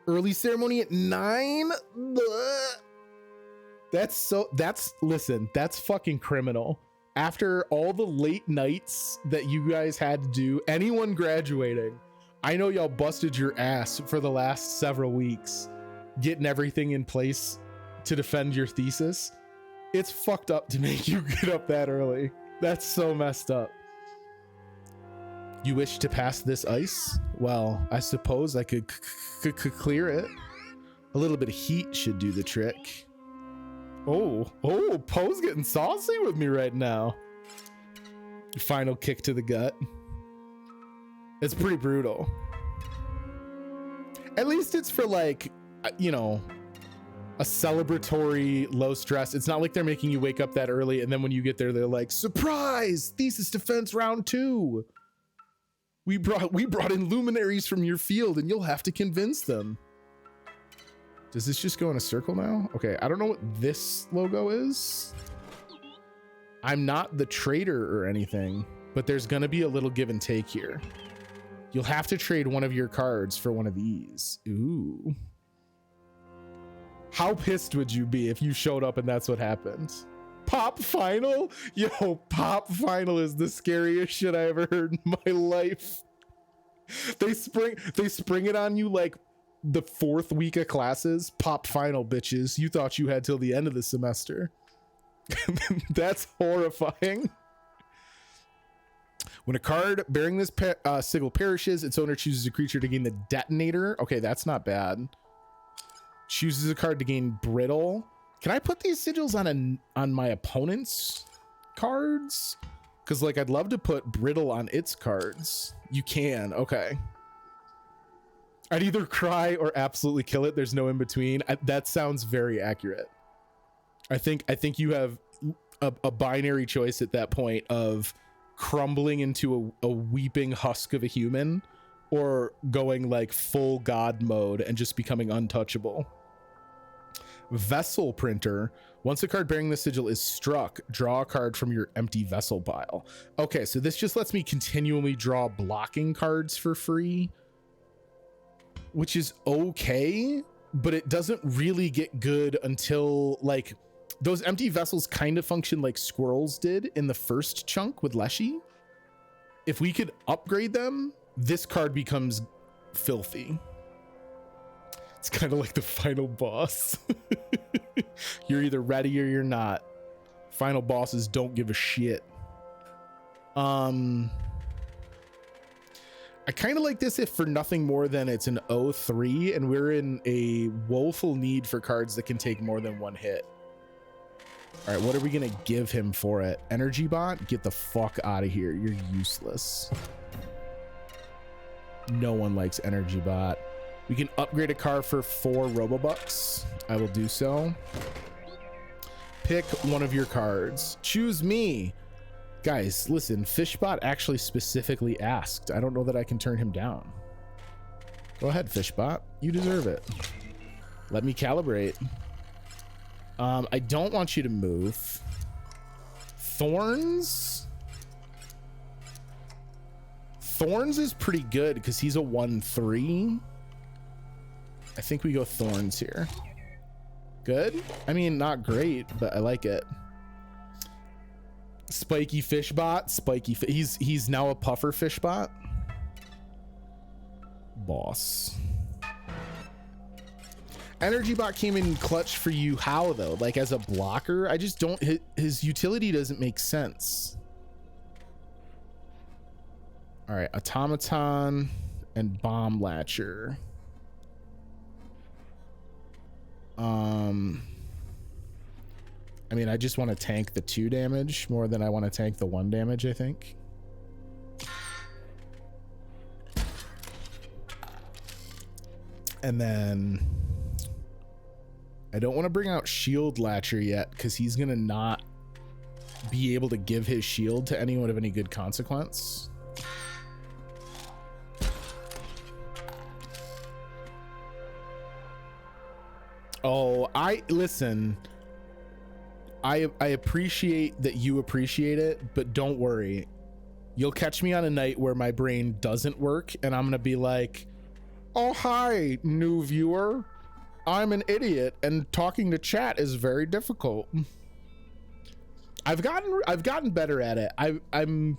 Early ceremony at 9? Listen, that's fucking criminal. After all the late nights that you guys had to do, anyone graduating, I know y'all busted your ass for the last several weeks, getting everything in place to defend your thesis. It's fucked up to make you get up that early. That's so messed up. You wish to pass this ice? Well, I suppose I could clear it. A little bit of heat should do the trick. Oh, Poe's getting saucy with me right now. Final kick to the gut. It's pretty brutal. At least it's for like, you know, a celebratory low stress. It's not like they're making you wake up that early and then when you get there, they're like, surprise, thesis defense round 2. We brought in luminaries from your field and you'll have to convince them. Does this just go in a circle now? Okay, I don't know what this logo is. I'm not the trader or anything, but there's gonna be a little give and take here. You'll have to trade one of your cards for one of these. Ooh. How pissed would you be if you showed up and that's what happened? Pop final? Yo, pop final is the scariest shit I ever heard in my life. They spring it on you like the 4th week of classes. Pop final, bitches. You thought you had till the end of the semester. That's horrifying. When a card bearing this sigil perishes, its owner chooses a creature to gain the detonator. Okay, that's not bad. Chooses a card to gain brittle. Can I put these sigils on my opponent's cards? Because like I'd love to put brittle on its cards. You can. Okay. I'd either cry or absolutely kill it. There's no in between. That sounds very accurate. I think you have a binary choice at that point of crumbling into a weeping husk of a human or going like full god mode and just becoming untouchable. Vessel printer. Once a card bearing the sigil is struck, draw a card from your empty vessel pile. Okay, so this just lets me continually draw blocking cards for free, which is okay, but it doesn't really get good until like those empty vessels kind of function like squirrels did in the first chunk with Leshy. If we could upgrade them, this card becomes filthy. It's kind of like the final boss. You're either ready or you're not. Final bosses don't give a shit. I kind of like this if for nothing more than it's an 0-3 and we're in a woeful need for cards that can take more than one hit. All right, what are we gonna give him for it? Energy bot? Get the fuck out of here. You're useless. No one likes energy bot. We can upgrade a car for 4 Robobucks. I will do so. Pick one of your cards. Choose me. Guys, listen, Fishbot actually specifically asked. I don't know that I can turn him down. Go ahead, Fishbot. You deserve it. Let me calibrate. I don't want you to move. Thorns? Thorns is pretty good because he's a 1-3. I think we go Thorns here. Good? I mean, not great, but I like it. Spiky Fishbot. He's now a puffer Fishbot. Boss. Energy bot came in clutch for you. How though? Like as a blocker? I just don't. His utility doesn't make sense. All right, automaton and bomb latcher. I mean, I just want to tank the 2 damage more than I want to tank the 1 damage, I think. And then I don't want to bring out Shield Latcher yet because he's going to not be able to give his shield to anyone of any good consequence. Oh, listen. I appreciate that you appreciate it, but don't worry. You'll catch me on a night where my brain doesn't work and I'm gonna be like, oh, hi, new viewer. I'm an idiot and talking to chat is very difficult. I've gotten better at it. I'm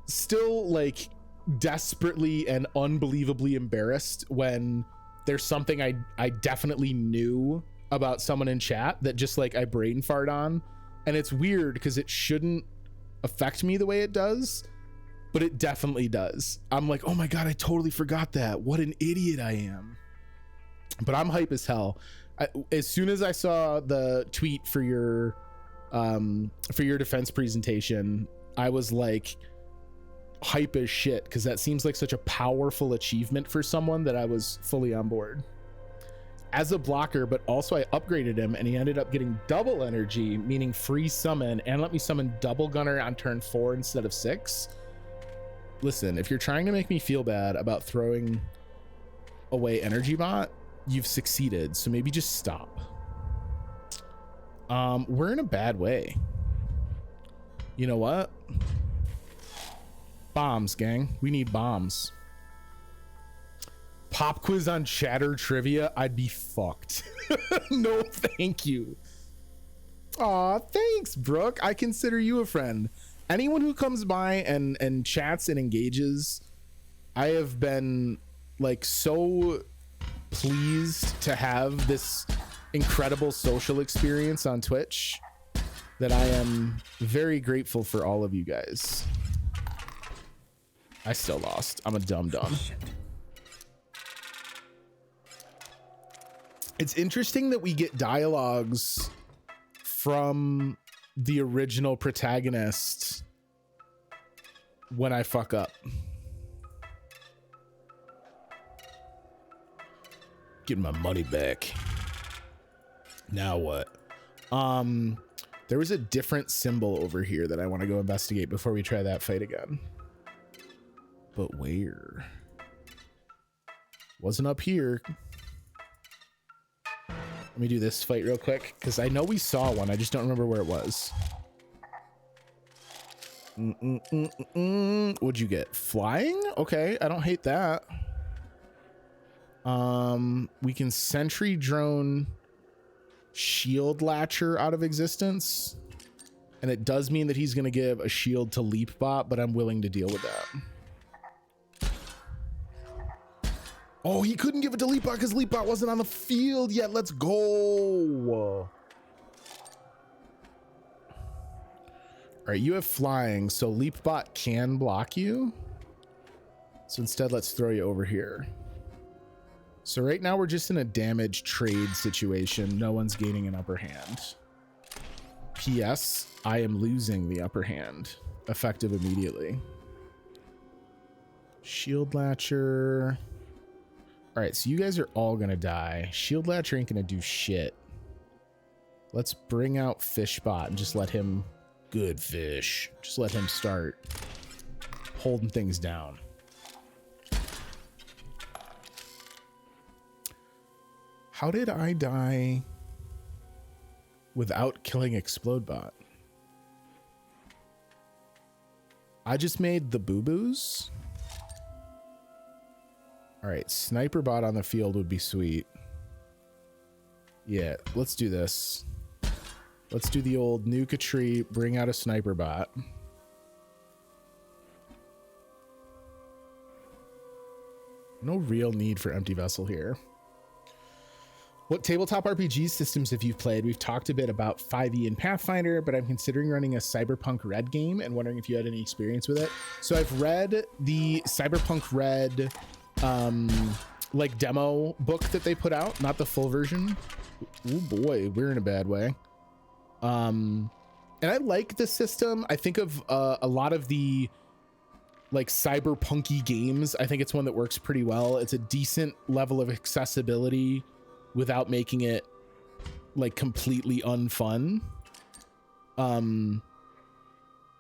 still like desperately and unbelievably embarrassed when there's something I definitely knew about someone in chat that just like I brain fart on, and it's weird because it shouldn't affect me the way it does, but it definitely does. I'm like, oh my god, I totally forgot that. What an idiot I am. But I'm hype as hell. As soon as I saw the tweet for your defense presentation, I was like hype as shit because that seems like such a powerful achievement for someone that I was fully on board. As a blocker, but also I upgraded him and he ended up getting double energy, meaning free summon, and let me summon double gunner on turn 4 instead of 6. Listen, if you're trying to make me feel bad about throwing away energy bot, you've succeeded, so maybe just stop. We're in a bad way. You know what? Bombs, gang. We need bombs. Pop quiz on chatter trivia, I'd be fucked. No, thank you. Aw, thanks, Brooke. I consider you a friend. Anyone who comes by and chats and engages, I have been like so pleased to have this incredible social experience on Twitch that I am very grateful for all of you guys. I still lost. I'm a dum-dum. It's interesting that we get dialogues from the original protagonist when I fuck up. Getting my money back. Now what? There was a different symbol over here that I want to go investigate before we try that fight again. But where? Wasn't up here. Let me do this fight real quick because I know we saw one. I just don't remember where it was. What'd you get? Flying? Okay, I don't hate that. We can sentry drone shield latcher out of existence, and it does mean that he's going to give a shield to leap bot, but I'm willing to deal with that. Oh, he couldn't give it to leap bot because leap bot wasn't on the field yet. Let's go. All right, you have flying, so leap bot can block you. So instead, let's throw you over here. So right now we're just in a damage trade situation. No one's gaining an upper hand. P.S. I am losing the upper hand, effective immediately. Shield latcher. All right, so you guys are all gonna die. Shield latcher ain't gonna do shit. Let's bring out Fishbot and just let him, good fish, just let him start holding things down. How did I die without killing Explodebot? I just made the boo-boos. All right, sniper bot on the field would be sweet. Yeah, let's do this. Let's do the old nuke a tree, bring out a sniper bot. No real need for empty vessel here. What tabletop RPG systems have you played? We've talked a bit about 5e and Pathfinder, but I'm considering running a Cyberpunk Red game and wondering if you had any experience with it. So I've read the Cyberpunk Red like demo book that they put out, not the full version. Oh boy, we're in a bad way. And I like the system. I think of a lot of the like cyberpunky games. I think it's one that works pretty well. It's a decent level of accessibility without making it like completely unfun.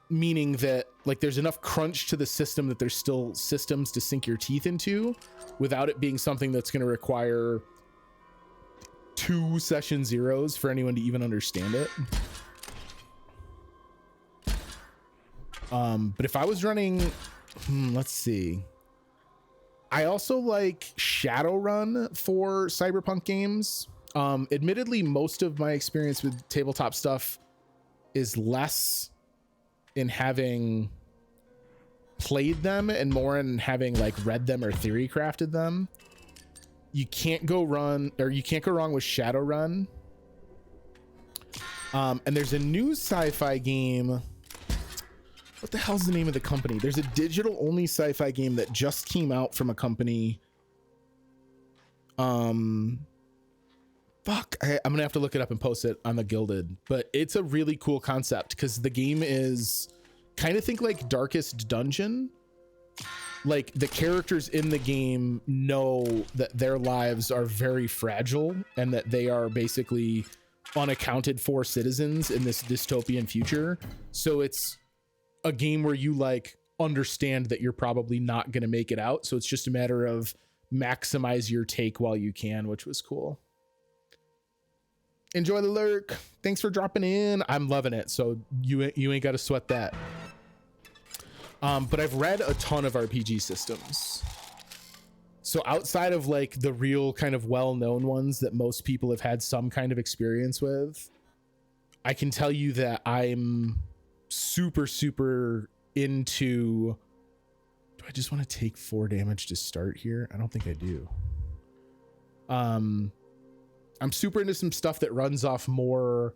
meaning that like there's enough crunch to the system that there's still systems to sink your teeth into without it being something that's going to require 2 session zeros for anyone to even understand it. But if I was running, let's see. I also like Shadowrun for cyberpunk games. Admittedly, most of my experience with tabletop stuff is less in having played them and more in having like read them or theory crafted them. You can't go wrong with Shadowrun. And there's a new sci-fi game. What the hell's the name of the company? There's a digital only sci-fi game that just came out from a company. I'm gonna have to look it up and post it on the Gilded, but it's a really cool concept because the game is kind of think like Darkest Dungeon. Like the characters in the game know that their lives are very fragile and that they are basically unaccounted for citizens in this dystopian future. So it's a game where you like understand that you're probably not going to make it out. So it's just a matter of maximize your take while you can, which was cool. Enjoy the lurk. Thanks for dropping in. I'm loving it. So you ain't got to sweat that. But I've read a ton of RPG systems. So outside of like the real kind of well-known ones that most people have had some kind of experience with, I can tell you that I'm super into... Do I just want to take 4 damage to start here? I don't think I do. I'm super into some stuff that runs off more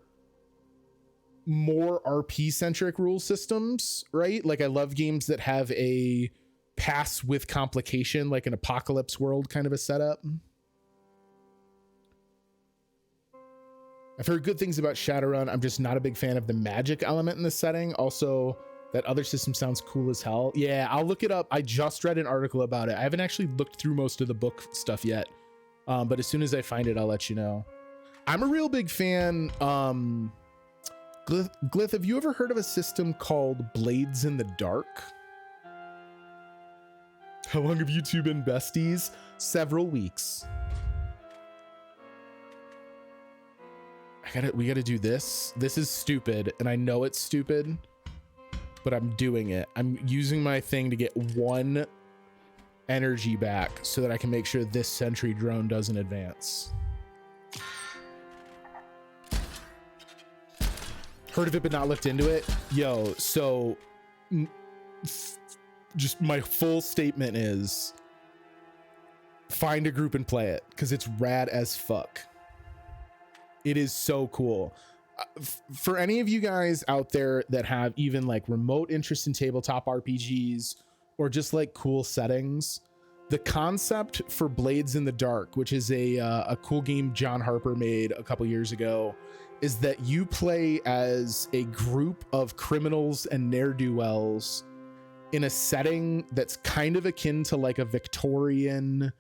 RP centric rule systems, right? Like I love games that have a pass with complication, like an apocalypse world kind of a setup. I've heard good things about Shadowrun. I'm just not a big fan of the magic element in this setting. Also, that other system sounds cool as hell. Yeah, I'll look it up. I just read an article about it. I haven't actually looked through most of the book stuff yet. But as soon as I find it, I'll let you know. I'm a real big fan. Glyph, have you ever heard of a system called Blades in the Dark? How long have you two been besties? Several weeks. We gotta do this. This is stupid, and I know it's stupid, but I'm doing it. I'm using my thing to get 1 energy back so that I can make sure this sentry drone doesn't advance. Heard of it but not looked into it. Yo, so just my full statement is find a group and play it because it's rad as fuck. It is so cool. For any of you guys out there that have even like remote interest in tabletop RPGs or just like cool settings, the concept for Blades in the Dark, which is a cool game John Harper made a couple years ago, is that you play as a group of criminals and ne'er-do-wells in a setting that's kind of akin to like a Victorian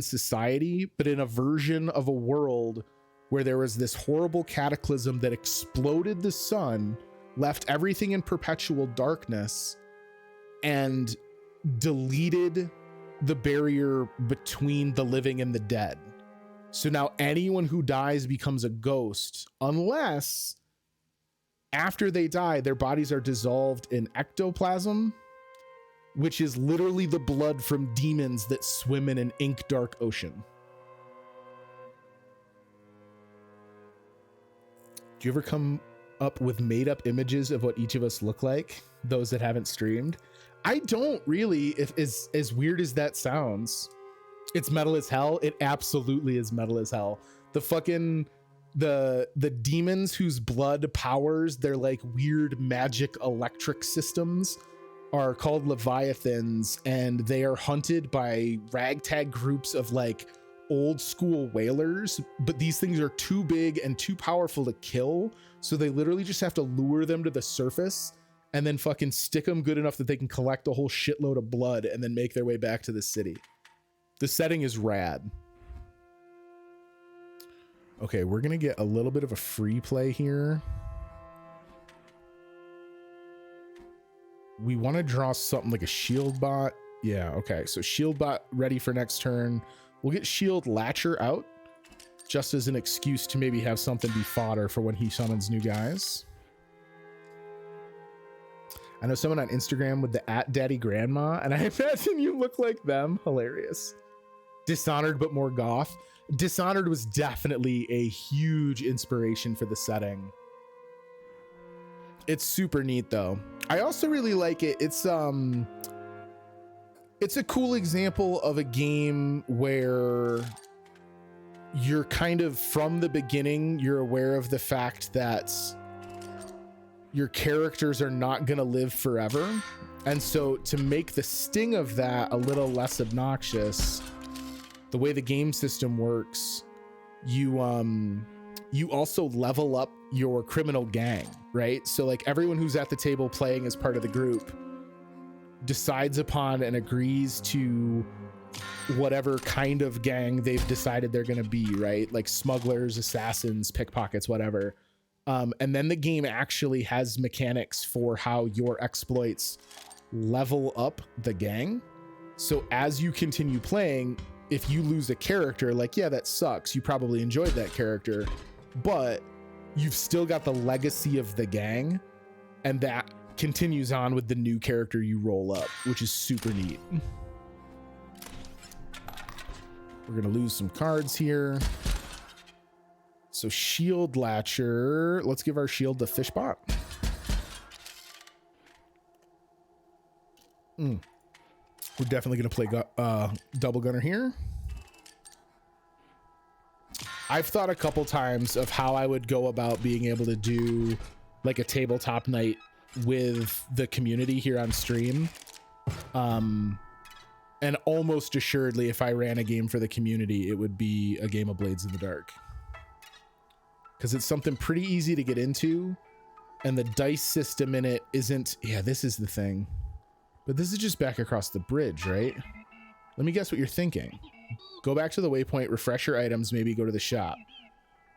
society, but in a version of a world where there was this horrible cataclysm that exploded the sun, left everything in perpetual darkness, and deleted the barrier between the living and the dead. So now anyone who dies becomes a ghost, unless after they die, their bodies are dissolved in ectoplasm, which is literally the blood from demons that swim in an ink dark ocean. Do you ever come up with made up images of what each of us look like? Those that haven't streamed? I don't really, if as weird as that sounds. It's metal as hell. It absolutely is metal as hell. The fucking the demons whose blood powers their like weird magic electric systems are called Leviathans, and they are hunted by ragtag groups of like old school whalers, but these things are too big and too powerful to kill, so they literally just have to lure them to the surface and then fucking stick them good enough that they can collect a whole shitload of blood and then make their way back to the city. The setting is rad. Okay, we're gonna get a little bit of a free play here. we want to draw something like a shield bot. Yeah, okay. So shield bot ready for next turn. We'll get shield latcher out just as an excuse to maybe have something be fodder for when he summons new guys. I know someone on Instagram with the @daddygrandma, and I imagine you look like them. Hilarious. Dishonored, but more goth. Dishonored was definitely a huge inspiration for the setting. It's super neat though. I also really like it. It's a cool example of a game where you're kind of from the beginning, you're aware of the fact that your characters are not going to live forever. And so to make the sting of that a little less obnoxious, the way the game system works, you also level up your criminal gang, right? So like everyone who's at the table playing as part of the group decides upon and agrees to whatever kind of gang they've decided they're going to be, right? Like smugglers, assassins, pickpockets, whatever. And then the game actually has mechanics for how your exploits level up the gang. So as you continue playing, if you lose a character, like, yeah, that sucks. You probably enjoyed that character, but you've still got the legacy of the gang, and that continues on with the new character you roll up, which is super neat. We're gonna lose some cards here. So shield latcher, let's give our shield to Fishbot. We're definitely gonna play double gunner here. I've thought a couple times of how I would go about being able to do like a tabletop night with the community here on stream. And almost assuredly, if I ran a game for the community, it would be a game of Blades in the Dark. Because it's something pretty easy to get into, and the dice system in it isn't, yeah, this is the thing. But this is just back across the bridge, right? Let me guess what you're thinking. Go back to the waypoint, refresh your items, maybe go to the shop.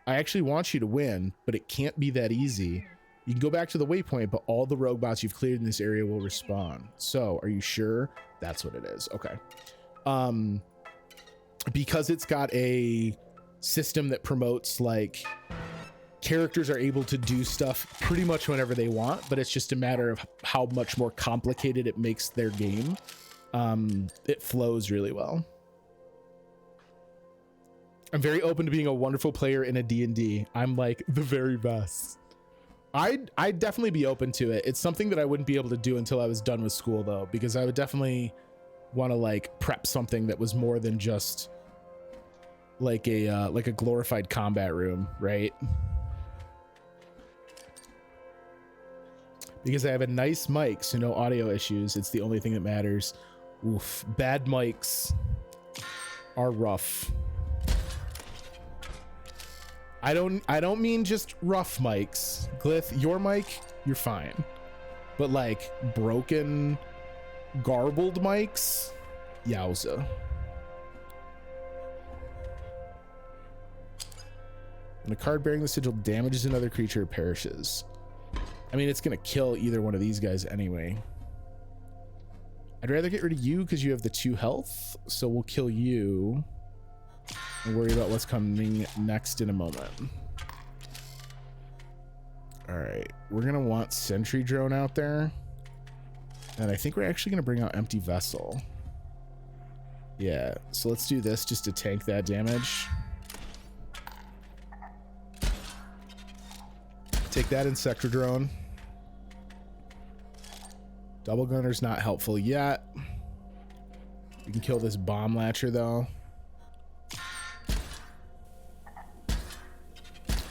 I actually want you to win, but it can't be that easy. You can go back to the waypoint, but all the rogue bots you've cleared in this area will respawn. So are you sure that's what it is? Okay. Because it's got a system that promotes like characters are able to do stuff pretty much whenever they want, but it's just a matter of how much more complicated it makes their game. It flows really well. I'm very open to being a wonderful player in a D&D. I'm like the very best. I'd definitely be open to it. It's something that I wouldn't be able to do until I was done with school though, because I would definitely want to like prep something that was more than just like a glorified combat room, right? Because I have a nice mic, so no audio issues. It's the only thing that matters. Oof, bad mics are rough. I don't mean just rough mics. Glyph, your mic, you're fine. But like broken, garbled mics, yowza. When a card bearing the sigil damages another creature, it perishes. I mean, it's gonna kill either one of these guys anyway. I'd rather get rid of you because you have the 2 health, so we'll kill you and worry about what's coming next in a moment. All right, we're gonna want sentry drone out there, and I think we're actually gonna bring out empty vessel. Yeah, so let's do this just to tank that damage. Take that insector drone. Double gunner's not helpful yet. We can kill this bomb latcher though.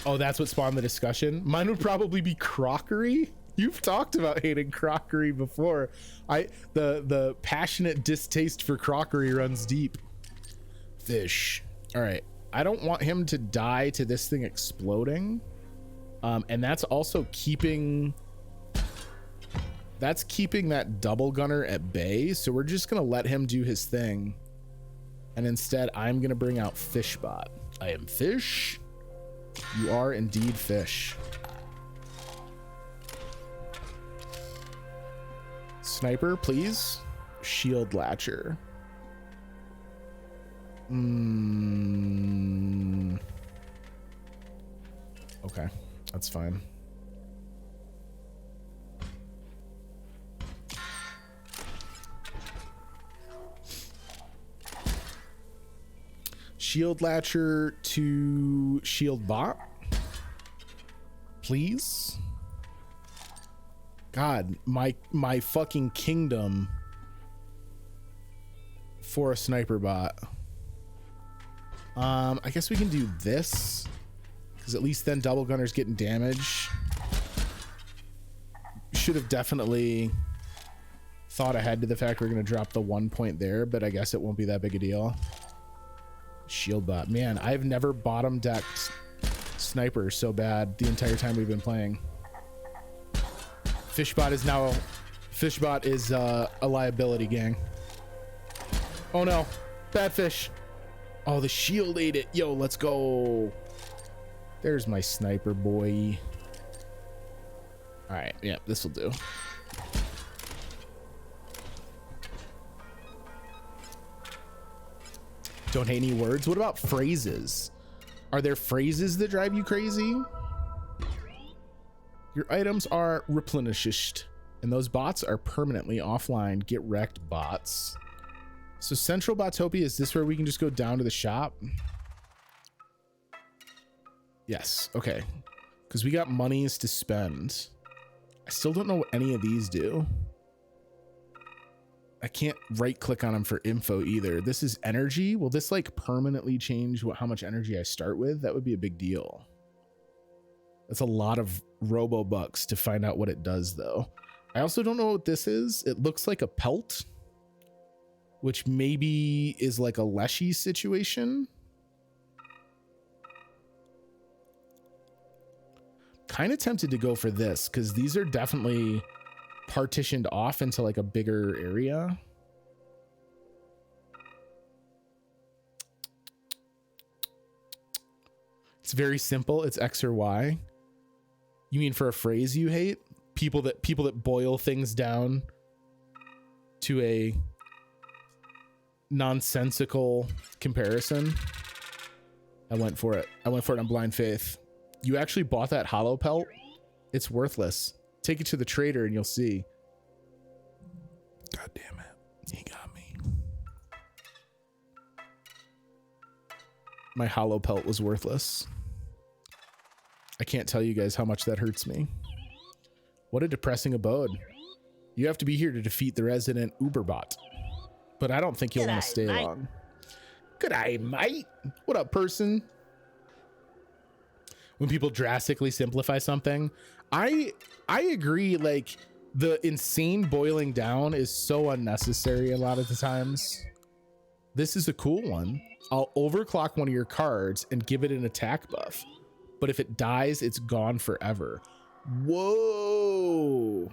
Oh, that's what spawned the discussion. Mine would probably be crockery. You've talked about hating crockery before. The passionate distaste for crockery runs deep. Fish. All right. I don't want him to die to this thing exploding. And that's also keeping that double gunner at bay. So we're just gonna let him do his thing. And instead, I'm gonna bring out Fishbot. I am Fish. You are indeed Fish. Sniper, please. Shield latcher. Okay, that's fine. Shield latcher to shield bot, please. God, my fucking kingdom for a sniper bot. I guess we can do this, because at least then double gunner's getting damage. Should have definitely thought ahead to the fact we're going to drop the 1 point there, but I guess it won't be that big a deal. Shield bot, man, I've never bottom decked sniper so bad the entire time we've been playing. Fishbot is a liability, gang. Oh no, bad fish. Oh, the shield ate it. Yo, let's go. There's my sniper boy. All right, yeah, this will do. Don't hate any words. What about phrases? Are there phrases that drive you crazy? Your items are replenished, and those bots are permanently offline. Get wrecked, bots. So Central Botopia, is this where we can just go down to the shop? Yes, okay. Because we got monies to spend. I still don't know what any of these do. I can't right click on them for info either. This is energy. Will this like permanently change how much energy I start with? That would be a big deal. That's a lot of robo bucks to find out what it does though. I also don't know what this is. It looks like a pelt, which maybe is like a Leshy situation. Kind of tempted to go for this because these are definitely partitioned off into like a bigger area. It's very simple. It's X or Y. You mean for a phrase you hate? People that boil things down to a nonsensical comparison. I went for it. I went for it on blind faith. You actually bought that hollow pelt? It's worthless. Take it to the trader and you'll see. God damn it. He got me. My hollow pelt was worthless. I can't tell you guys how much that hurts me. What a depressing abode. You have to be here to defeat the resident Uberbot. But I don't think you'll want to stay long. G'day, mate. What up, person? When people drastically simplify something, I agree. Like the insane boiling down is so unnecessary a lot of the times. This is a cool one. I'll overclock one of your cards and give it an attack buff, but if it dies, it's gone forever. Whoa.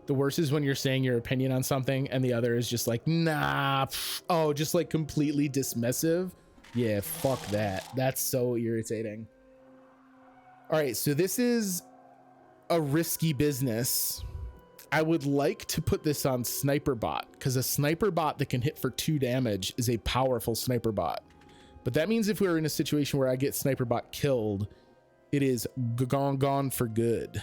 The worst is when you're saying your opinion on something and the other is just like, nah, oh, just like completely dismissive. Yeah, fuck that. That's so irritating. All right, so this is a risky business. I would like to put this on Sniper Bot because a Sniper Bot that can hit for 2 damage is a powerful Sniper Bot. But that means if we're in a situation where I get Sniper Bot killed, it is gone for good.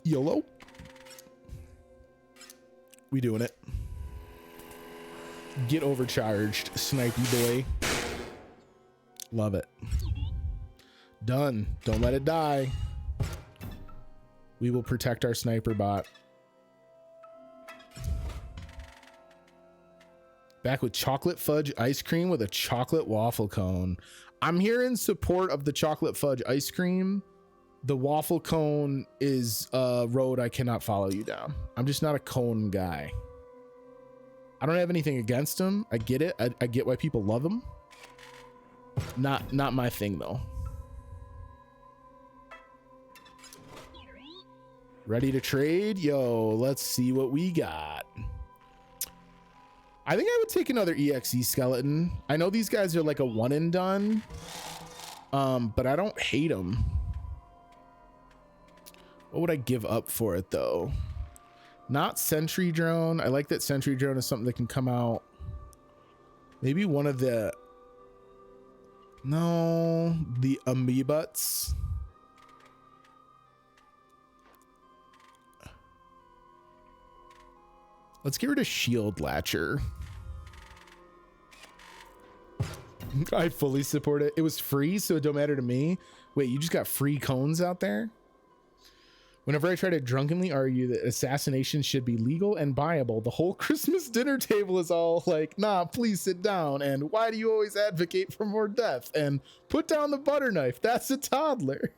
YOLO. We doing it. Get overcharged, snipey boy. Love it. Done. Don't let it die. We will protect our Sniper Bot. Back with chocolate fudge ice cream with a chocolate waffle cone. I'm here in support of the chocolate fudge ice cream. The waffle cone is a road I cannot follow you down. I'm just not a cone guy. I don't have anything against them. I get it. I get why people love them. Not my thing though. Ready to trade? Yo, let's see what we got. I think I would take another EXE skeleton. I know these guys are like a one and done, but I don't hate them. What would I give up for it though? Not Sentry Drone. I like that Sentry Drone is something that can come out. Maybe one of the... No, the Amoebats. Let's get rid of Shield Latcher. I fully support it. It was free, so it don't matter to me. Wait, you just got free cones out there? Whenever I try to drunkenly argue that assassination should be legal and buyable, the whole Christmas dinner table is all like, nah, please sit down. And why do you always advocate for more death? And put down the butter knife. That's a toddler.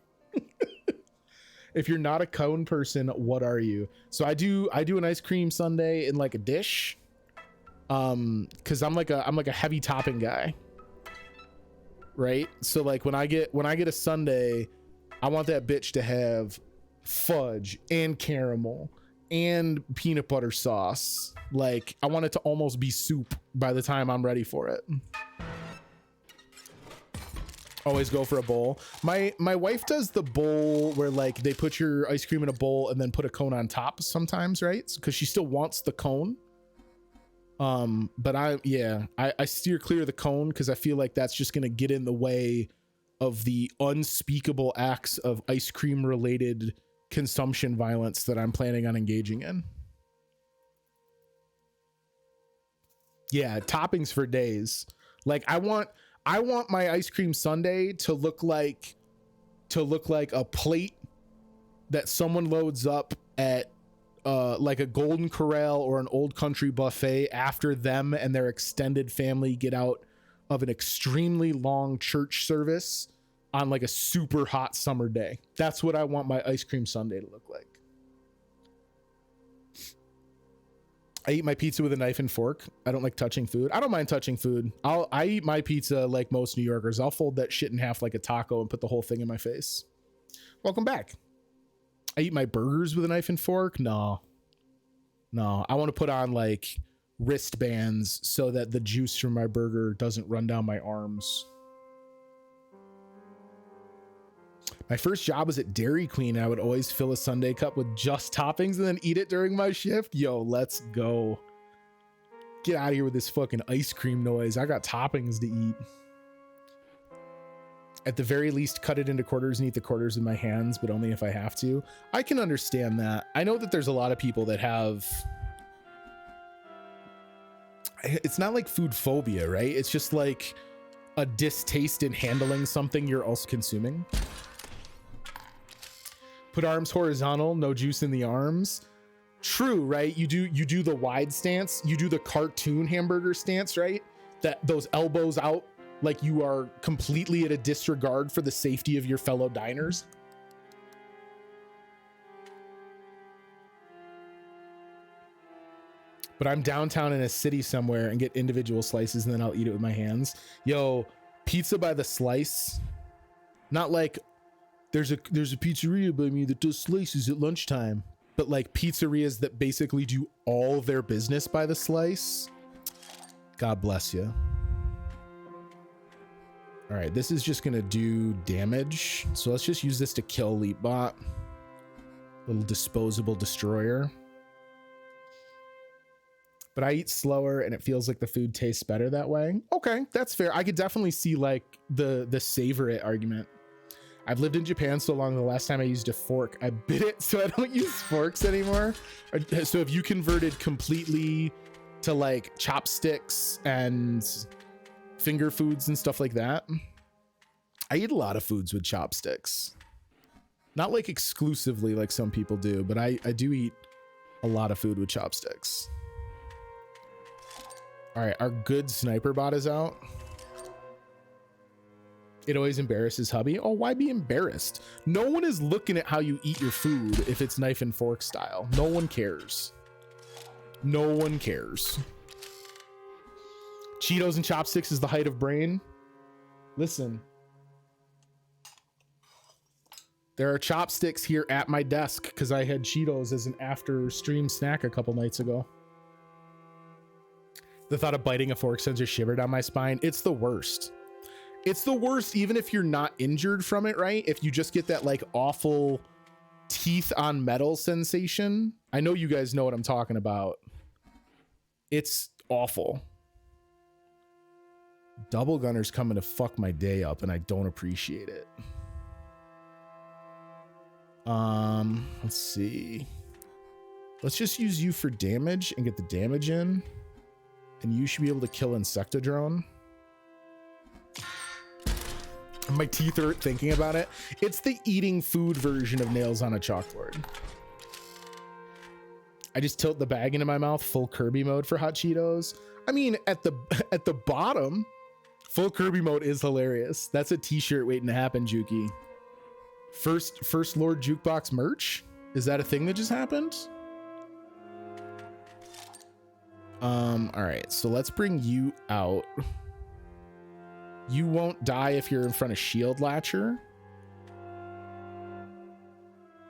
If you're not a cone person, what are you? So I do an ice cream sundae in like a dish. Cause I'm like a heavy topping guy. Right? So like when I get a sundae, I want that bitch to have fudge and caramel and peanut butter sauce. Like I want it to almost be soup by the time I'm ready for it. Always go for a bowl. My wife does the bowl where like they put your ice cream in a bowl and then put a cone on top sometimes, right? Because she still wants the cone. But I steer clear of the cone because I feel like that's just gonna get in the way of the unspeakable acts of ice cream related consumption violence that I'm planning on engaging in. Yeah, toppings for days. Like I want my ice cream sundae to look like a plate that someone loads up at like a Golden Corral or an Old Country buffet after them and their extended family get out of an extremely long church service on like a super hot summer day. That's what I want my ice cream sundae to look like. I eat my pizza with a knife and fork. I don't like touching food. I don't mind touching food. I eat my pizza like most New Yorkers. I'll fold that shit in half like a taco and put the whole thing in my face. Welcome back. I eat my burgers with a knife and fork. No, I want to put on like wristbands so that the juice from my burger doesn't run down my arms. My first job was at Dairy Queen. I would always fill a sundae cup with just toppings and then eat it during my shift. Yo, let's go. Get out of here with this fucking ice cream noise. I got toppings to eat. At the very least, cut it into quarters and eat the quarters with my hands, but only if I have to. I can understand that. I know that there's a lot of people that have... It's not like food phobia, right? It's just like a distaste in handling something you're also consuming. Put arms horizontal, no juice in the arms. True, right? You do the wide stance, you do the cartoon hamburger stance, right? That those elbows out like you are completely at a disregard for the safety of your fellow diners. But I'm downtown in a city somewhere and get individual slices and then I'll eat it with my hands. Yo, pizza by the slice. Not like there's a pizzeria by me that does slices at lunchtime, but like pizzerias that basically do all their business by the slice. God bless you. All right, this is just gonna do damage. So let's just use this to kill Leapbot. Little disposable destroyer. But I eat slower and it feels like the food tastes better that way. Okay, that's fair. I could definitely see like the savor it argument. I've lived in Japan so long, the last time I used a fork, I bit it, so I don't use forks anymore. So have you converted completely to like chopsticks and finger foods and stuff like that? I eat a lot of foods with chopsticks. Not like exclusively like some people do, but I do eat a lot of food with chopsticks. All right, our good sniper bot is out. It always embarrasses hubby. Oh, why be embarrassed? No one is looking at how you eat your food if it's knife and fork style. No one cares. No one cares. Cheetos and chopsticks is the height of brain. Listen. There are chopsticks here at my desk because I had Cheetos as an after stream snack a couple nights ago. The thought of biting a fork sends a shiver down my spine. It's the worst. It's the worst even if you're not injured from it, right? If you just get that like awful teeth on metal sensation. I know you guys know what I'm talking about. It's awful. Double gunner's coming to fuck my day up and I don't appreciate it. Let's see. Let's just use you for damage and get the damage in. And you should be able to kill Insectodrone. My teeth hurt thinking about it. It's the eating food version of nails on a chalkboard. I just tilt the bag into my mouth, full Kirby mode for hot Cheetos. I mean, at the bottom, full Kirby mode is hilarious. That's a t-shirt waiting to happen, Juki. First Lord Jukebox merch? Is that a thing that just happened? All right, so let's bring you out. You won't die if you're in front of Shield Latcher.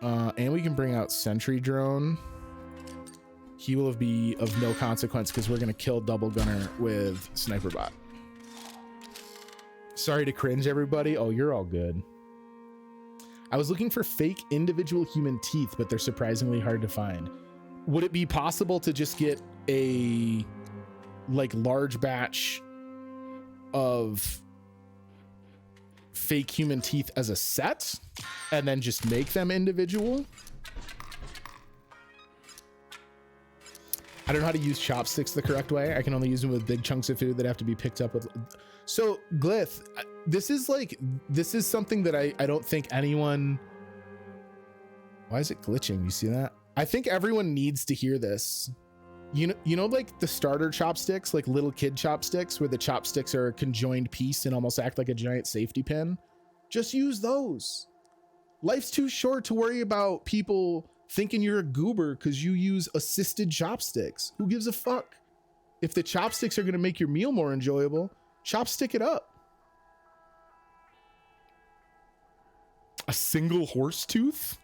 And we can bring out Sentry Drone. He will be of no consequence because we're gonna kill Double Gunner with Sniper Bot. Sorry to cringe, everybody. Oh, you're all good. I was looking for fake individual human teeth, but they're surprisingly hard to find. Would it be possible to just get a like large batch of fake human teeth as a set and then just make them individual? I don't know how to use chopsticks the correct way. I can only use them with big chunks of food that have to be picked up with. So Glyph, this is something that I don't think anyone. Why is it glitching? You see that? I think everyone needs to hear this. You know, like the starter chopsticks, like little kid chopsticks, where the chopsticks are a conjoined piece and almost act like a giant safety pin. Just use those. Life's too short to worry about people thinking you're a goober because you use assisted chopsticks. Who gives a fuck? If the chopsticks are going to make your meal more enjoyable, chopstick it up. A single horse tooth?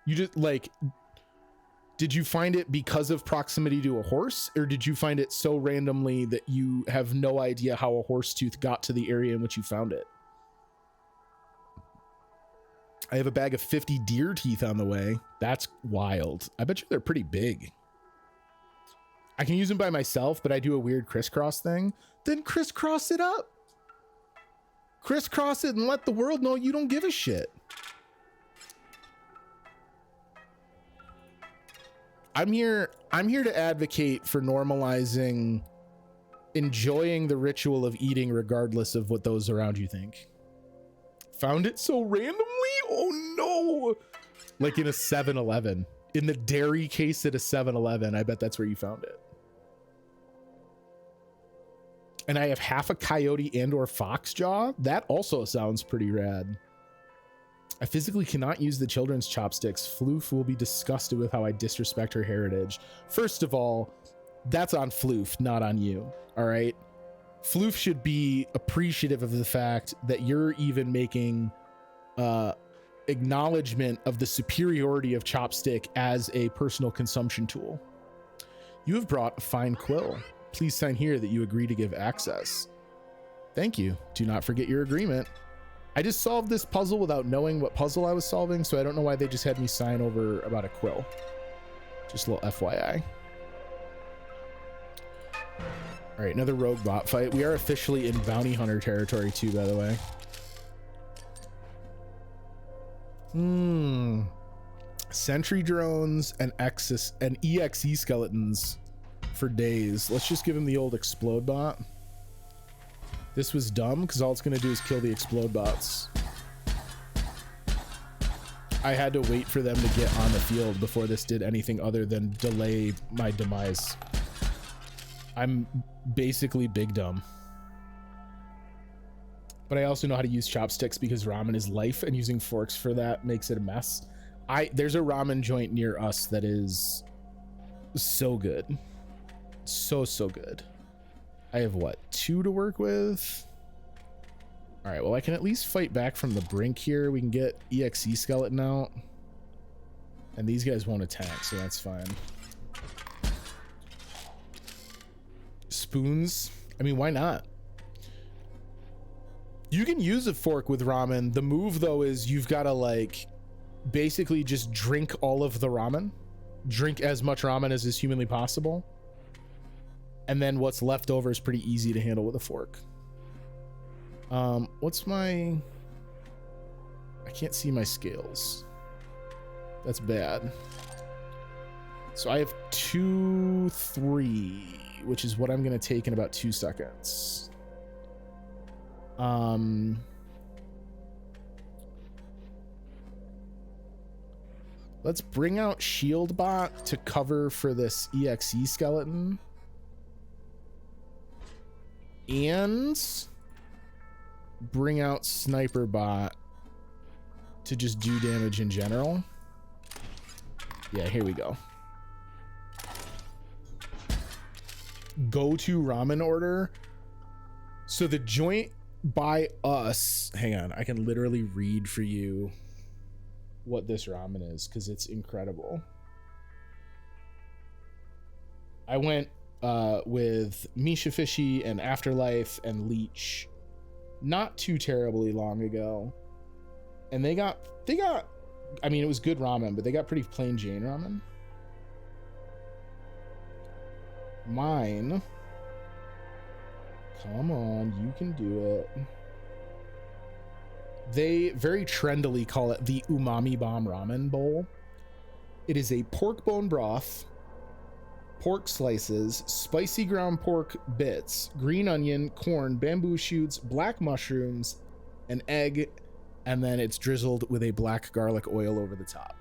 You just like, did you find it because of proximity to a horse, or did you find it so randomly that you have no idea how a horse tooth got to the area in which you found it? I have a bag of 50 deer teeth on the way. That's wild. I bet you they're pretty big. I can use them by myself, but I do a weird crisscross thing. Then crisscross it up. Crisscross it and let the world know you don't give a shit. I'm here to advocate for normalizing enjoying the ritual of eating regardless of what those around you think. Found it so randomly? Oh no! Like in a 7-Eleven. In the dairy case at a 7-Eleven. I bet that's where you found it. And I have half a coyote and or fox jaw. That also sounds pretty rad. I physically cannot use the children's chopsticks. Floof will be disgusted with how I disrespect her heritage. First of all, that's on Floof, not on you. All right. Floof should be appreciative of the fact that you're even making acknowledgement of the superiority of chopstick as a personal consumption tool. You have brought a fine quill. Please sign here that you agree to give access. Thank you. Do not forget your agreement. I just solved this puzzle without knowing what puzzle I was solving, so I don't know why they just had me sign over about a quill. Just a little FYI. All right, another rogue bot fight. We are officially in bounty hunter territory too, by the way. Sentry drones and EXE skeletons for days. Let's just give him the old explode bot. This was dumb because all it's going to do is kill the explode bots. I had to wait for them to get on the field before this did anything other than delay my demise. I'm basically big dumb. But I also know how to use chopsticks because ramen is life, and using forks for that makes it a mess. There's a ramen joint near us that is so good. So good. I have what, 2 to work with? All right, well, I can at least fight back from the brink here. We can get EXE skeleton out. And these guys won't attack, so that's fine. Spoons? I mean, why not? You can use a fork with ramen. The move, though, is you've got to, like, basically just drink all of the ramen, drink as much ramen as is humanly possible, and then what's left over is pretty easy to handle with a fork. What's my... I can't see my scales. That's bad. So I have 2, 3, which is what I'm gonna take in about 2 seconds. Let's bring out Shield Bot to cover for this EXE skeleton. And bring out Sniper Bot to just do damage in general. Yeah, here we go. Go to ramen order. So the joint by us, hang on, I can literally read for you what this ramen is because it's incredible. I went with Misha Fishy and Afterlife and Leech not too terribly long ago, and they got I mean, it was good ramen, but they got pretty plain Jane ramen. Mine, come on, you can do it. They very trendily call it the Umami Bomb Ramen Bowl. It is a pork bone broth, pork slices, spicy ground pork bits, green onion, corn, bamboo shoots, black mushrooms, an egg, and then it's drizzled with a black garlic oil over the top.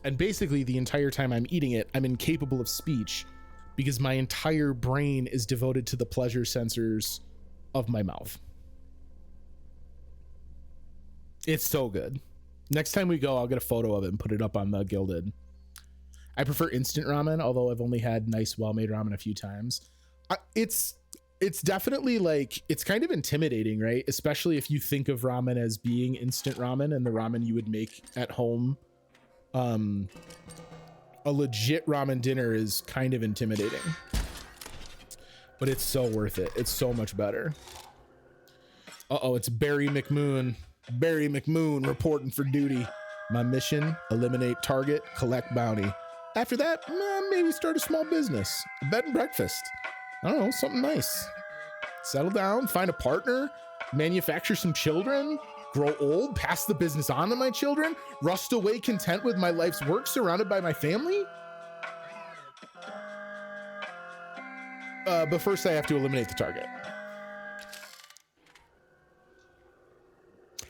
And basically the entire time I'm eating it, I'm incapable of speech because my entire brain is devoted to the pleasure sensors of my mouth. It's so good. Next time we go, I'll get a photo of it and put it up on the Gilded. I prefer instant ramen, although I've only had nice, well-made ramen a few times. It's definitely like, it's kind of intimidating, right? Especially if you think of ramen as being instant ramen and the ramen you would make at home. A legit ramen dinner is kind of intimidating, but it's so worth it. It's so much better. Uh-oh, it's Barry McMoon. Barry McMoon reporting for duty. My mission, eliminate target, collect bounty. After that, maybe start a small business, a bed and breakfast. I don't know, something nice. Settle down, find a partner, manufacture some children, grow old, pass the business on to my children, rust away content with my life's work surrounded by my family. But first I have to eliminate the target.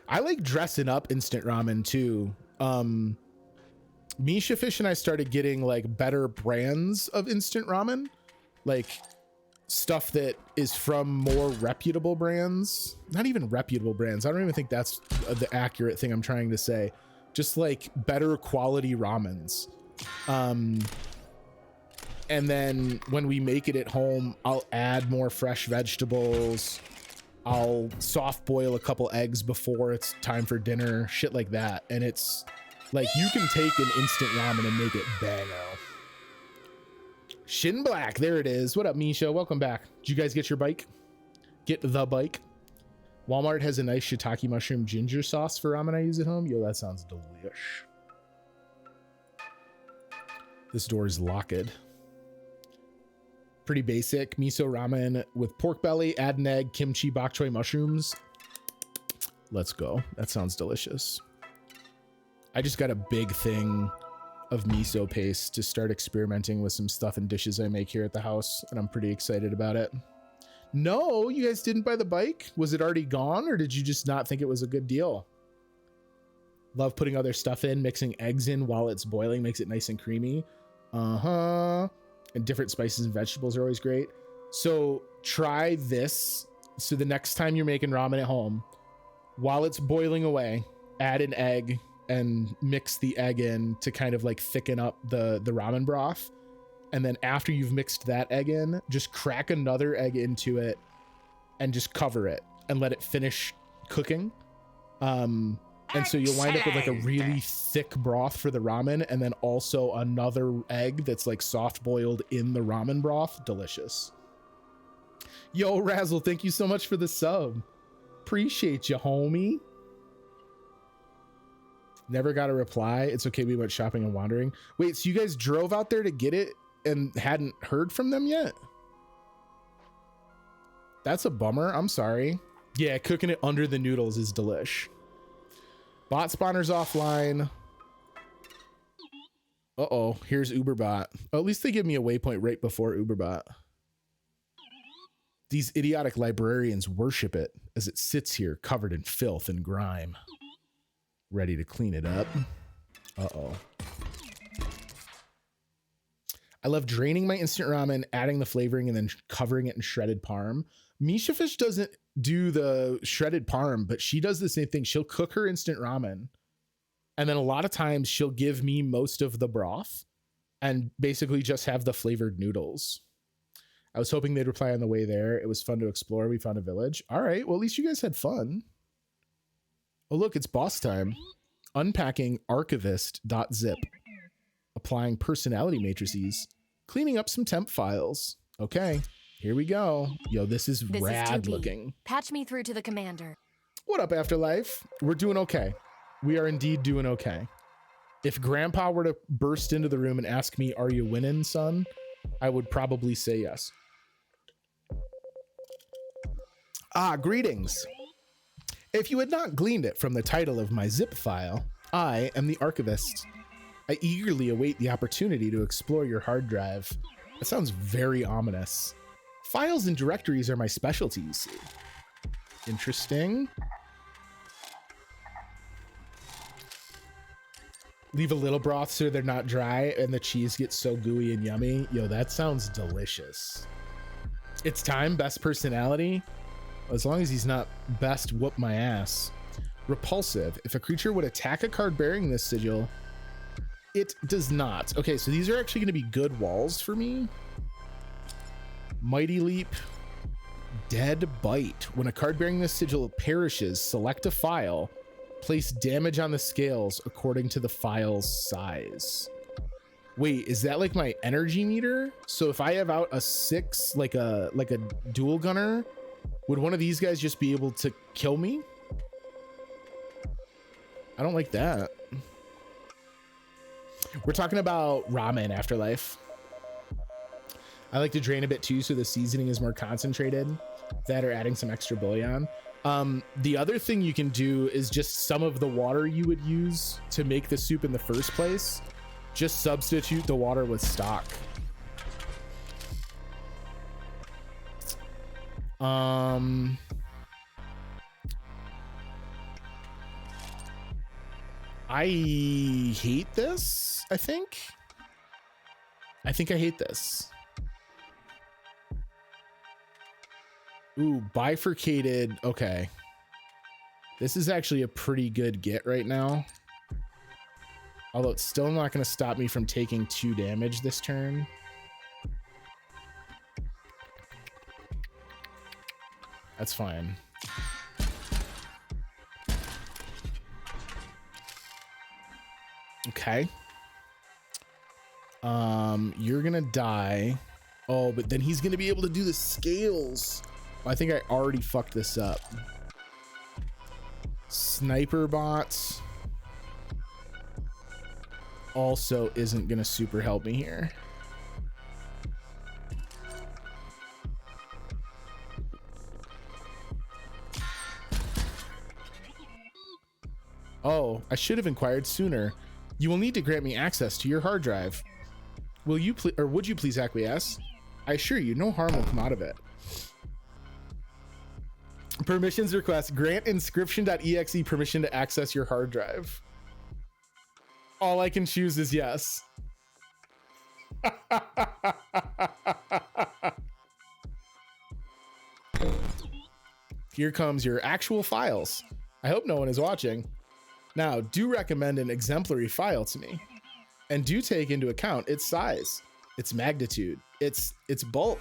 I like dressing up instant ramen too. Misha Fish and I started getting like better brands of instant ramen, like stuff that is from more reputable brands. Not even reputable brands. I don't even think that's the accurate thing I'm trying to say. Just like better quality ramens. And then when we make it at home, I'll add more fresh vegetables. I'll soft boil a couple eggs before it's time for dinner, shit like that. And it's like, you can take an instant ramen and make it bango. Shin Black, there it is. What up, Misha? Welcome back. Did you guys get your bike? Get the bike. Walmart has a nice shiitake mushroom ginger sauce for ramen I use at home. Yo, that sounds delish. This door is locked. Pretty basic. Miso ramen with pork belly, add an egg, kimchi, bok choy mushrooms. Let's go. That sounds delicious. I just got a big thing of miso paste to start experimenting with some stuff and dishes I make here at the house, and I'm pretty excited about it. No, you guys didn't buy the bike? Was it already gone, or did you just not think it was a good deal? Love putting other stuff in, mixing eggs in while it's boiling, makes it nice and creamy. Uh-huh. And different spices and vegetables are always great. So try this. So the next time you're making ramen at home, while it's boiling away, add an egg and mix the egg in to kind of like thicken up the ramen broth. And then after you've mixed that egg in, just crack another egg into it and just cover it and let it finish cooking. And so you'll wind up with like a really thick broth for the ramen, and then also another egg that's like soft boiled in the ramen broth. Delicious. Yo, Razzle, thank you so much for the sub. Appreciate you, homie. Never got a reply. It's okay. We went shopping and wandering. Wait, so you guys drove out there to get it and hadn't heard from them yet? That's a bummer. I'm sorry. Yeah, cooking it under the noodles is delish. Bot spawner's offline. Uh-oh, here's Uberbot. Oh, at least they give me a waypoint right before Uberbot. These idiotic librarians worship it as it sits here covered in filth and grime. Ready to clean it up. Uh-oh. I love draining my instant ramen, adding the flavoring, and then covering it in shredded parm. Misha Fish doesn't do the shredded parm, but she does the same thing. She'll cook her instant ramen, and then a lot of times she'll give me most of the broth and basically just have the flavored noodles. I was hoping they'd reply on the way there. It was fun to explore. We found a village. All right. Well, at least you guys had fun. Oh, look, it's boss time. Unpacking archivist.zip. Applying personality matrices. Cleaning up some temp files. Okay, here we go. Yo, this is rad looking. Patch me through to the commander. What up, Afterlife? We're doing okay. We are indeed doing okay. If Grandpa were to burst into the room and ask me, are you winning, son? I would probably say yes. Ah, greetings. If you had not gleaned it from the title of my zip file, I am the archivist. I eagerly await the opportunity to explore your hard drive. That sounds very ominous. Files and directories are my specialty, you see. Interesting. Leave a little broth so they're not dry and the cheese gets so gooey and yummy. Yo, that sounds delicious. It's time, best personality. As long as he's not best whoop my ass. Repulsive. If a creature would attack a card bearing this sigil, it does not. Okay, so these are actually going to be good walls for me. Mighty Leap. Dead Bite. When a card bearing this sigil perishes, select a file. Place damage on the scales according to the file's size. Wait, is that like my energy meter? So if I have out a 6, like a dual gunner, would one of these guys just be able to kill me? I don't like that. We're talking about ramen, Afterlife. I like to drain a bit too, so the seasoning is more concentrated. That or adding some extra bouillon. The other thing you can do is just some of the water you would use to make the soup in the first place. Just substitute the water with stock. I hate this, I think. I hate this. Ooh, bifurcated. Okay. This is actually a pretty good get right now. Although it's still not going to stop me from taking 2 damage this turn. That's fine. Okay. You're gonna die. Oh, but then he's gonna be able to do the scales. I think I already fucked this up. Sniper bots also isn't gonna super help me here. Oh, I should have inquired sooner. You will need to grant me access to your hard drive. Will you or would you please acquiesce? I assure you, no harm will come out of it. Permissions request. Grant Inscryption.exe permission to access your hard drive. All I can choose is yes. Here comes your actual files. I hope no one is watching. Now, do recommend an exemplary file to me, and do take into account its size, its magnitude, its bulk.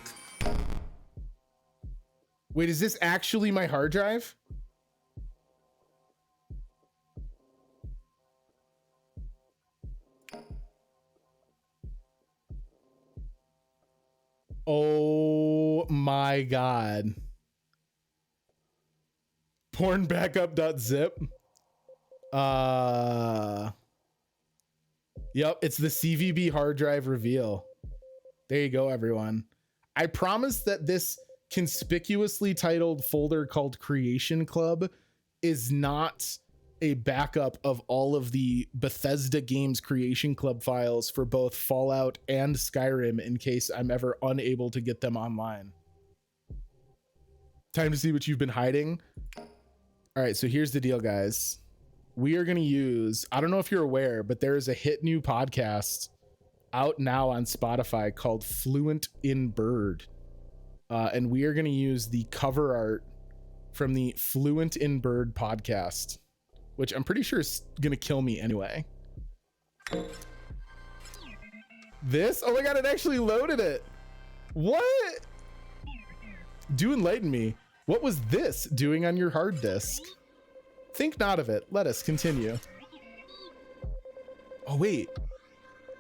Wait, is this actually my hard drive? Oh my God. Pornbackup.zip. Yep, it's the CVB hard drive reveal. There you go, everyone. I promise that this conspicuously titled folder called Creation Club is not a backup of all of the Bethesda Games Creation Club files for both Fallout and Skyrim in case I'm ever unable to get them online. Time to see what you've been hiding. All right, so here's the deal, guys. We are going to use, I don't know if you're aware, but there is a hit new podcast out now on Spotify called Fluent in Bird. And we are going to use the cover art from the Fluent in Bird podcast, which I'm pretty sure is going to kill me anyway. This? Oh my God, it actually loaded it. What? Do enlighten me. What was this doing on your hard disk? Think not of it. Let us continue. Oh, wait.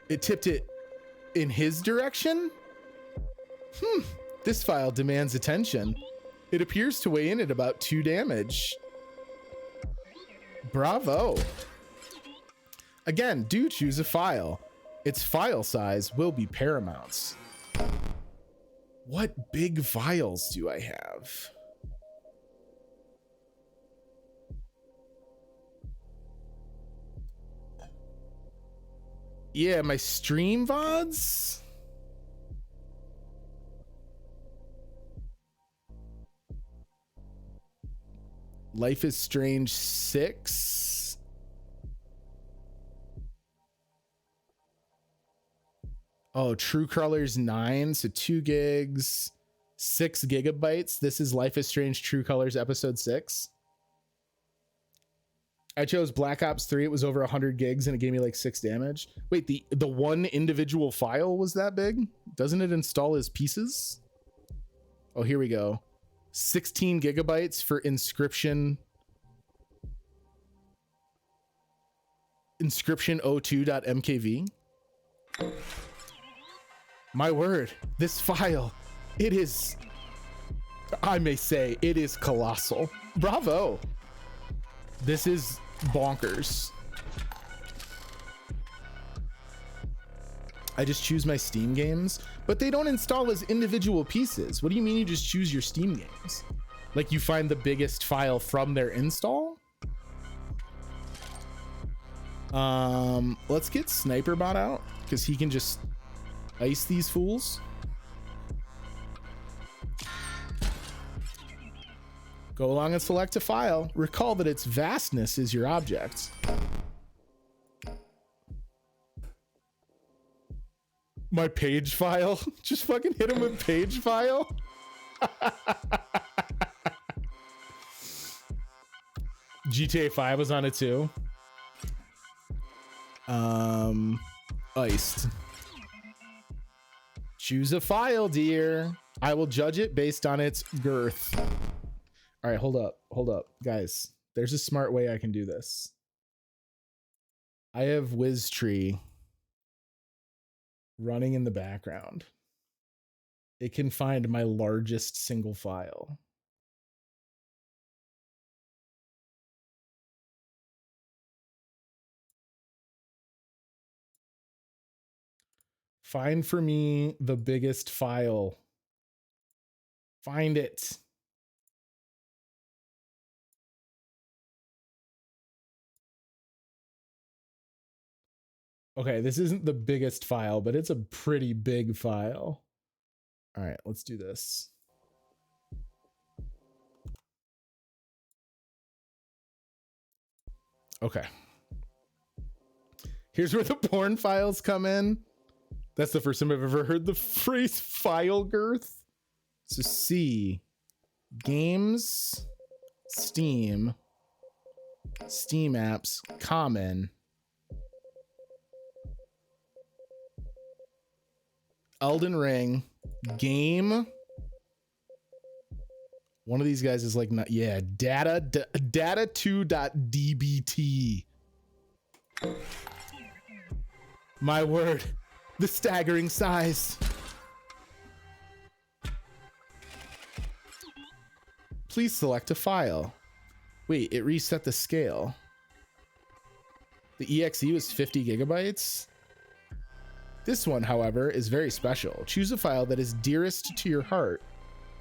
It tipped it in his direction? This file demands attention. It appears to weigh in at about 2 damage. Bravo. Again, do choose a file. Its file size will be paramount. What big files do I have? Yeah, my stream VODs. Life is Strange 6. Oh, True Colors 9, so 2 gigs, 6 gigabytes. This is Life is Strange True Colors episode 6. I chose Black Ops 3. It was over 100 gigs and it gave me like 6 damage. Wait, the one individual file was that big? Doesn't it install as pieces? Oh, here we go. 16 gigabytes for Inscryption. Inscryption02.mkv. My word, this file, it is, I may say, it is colossal. Bravo. This is bonkers. I just choose my Steam games, but they don't install as individual pieces. What do you mean you just choose your Steam games? Like you find the biggest file from their install? Let's get Sniperbot out because he can just ice these fools. Go along and select a file. Recall that its vastness is your object. My page file. Just fucking hit him with page file. GTA 5 was on it too. Iced. Choose a file, dear. I will judge it based on its girth. All right, hold up, guys. There's a smart way I can do this. I have WizTree running in the background. It can find my largest single file. Find for me the biggest file. Find it. Okay, this isn't the biggest file, but it's a pretty big file. All right, let's do this. Okay. Here's where the porn files come in. That's the first time I've ever heard the phrase file girth. So C, games, Steam, Steam apps, common, Elden Ring, game. One of these guys is like, not, yeah, data2.dbt. My word, the staggering size. Please select a file. Wait, it reset the scale. The EXE was 50 gigabytes. This one, however, is very special. Choose a file that is dearest to your heart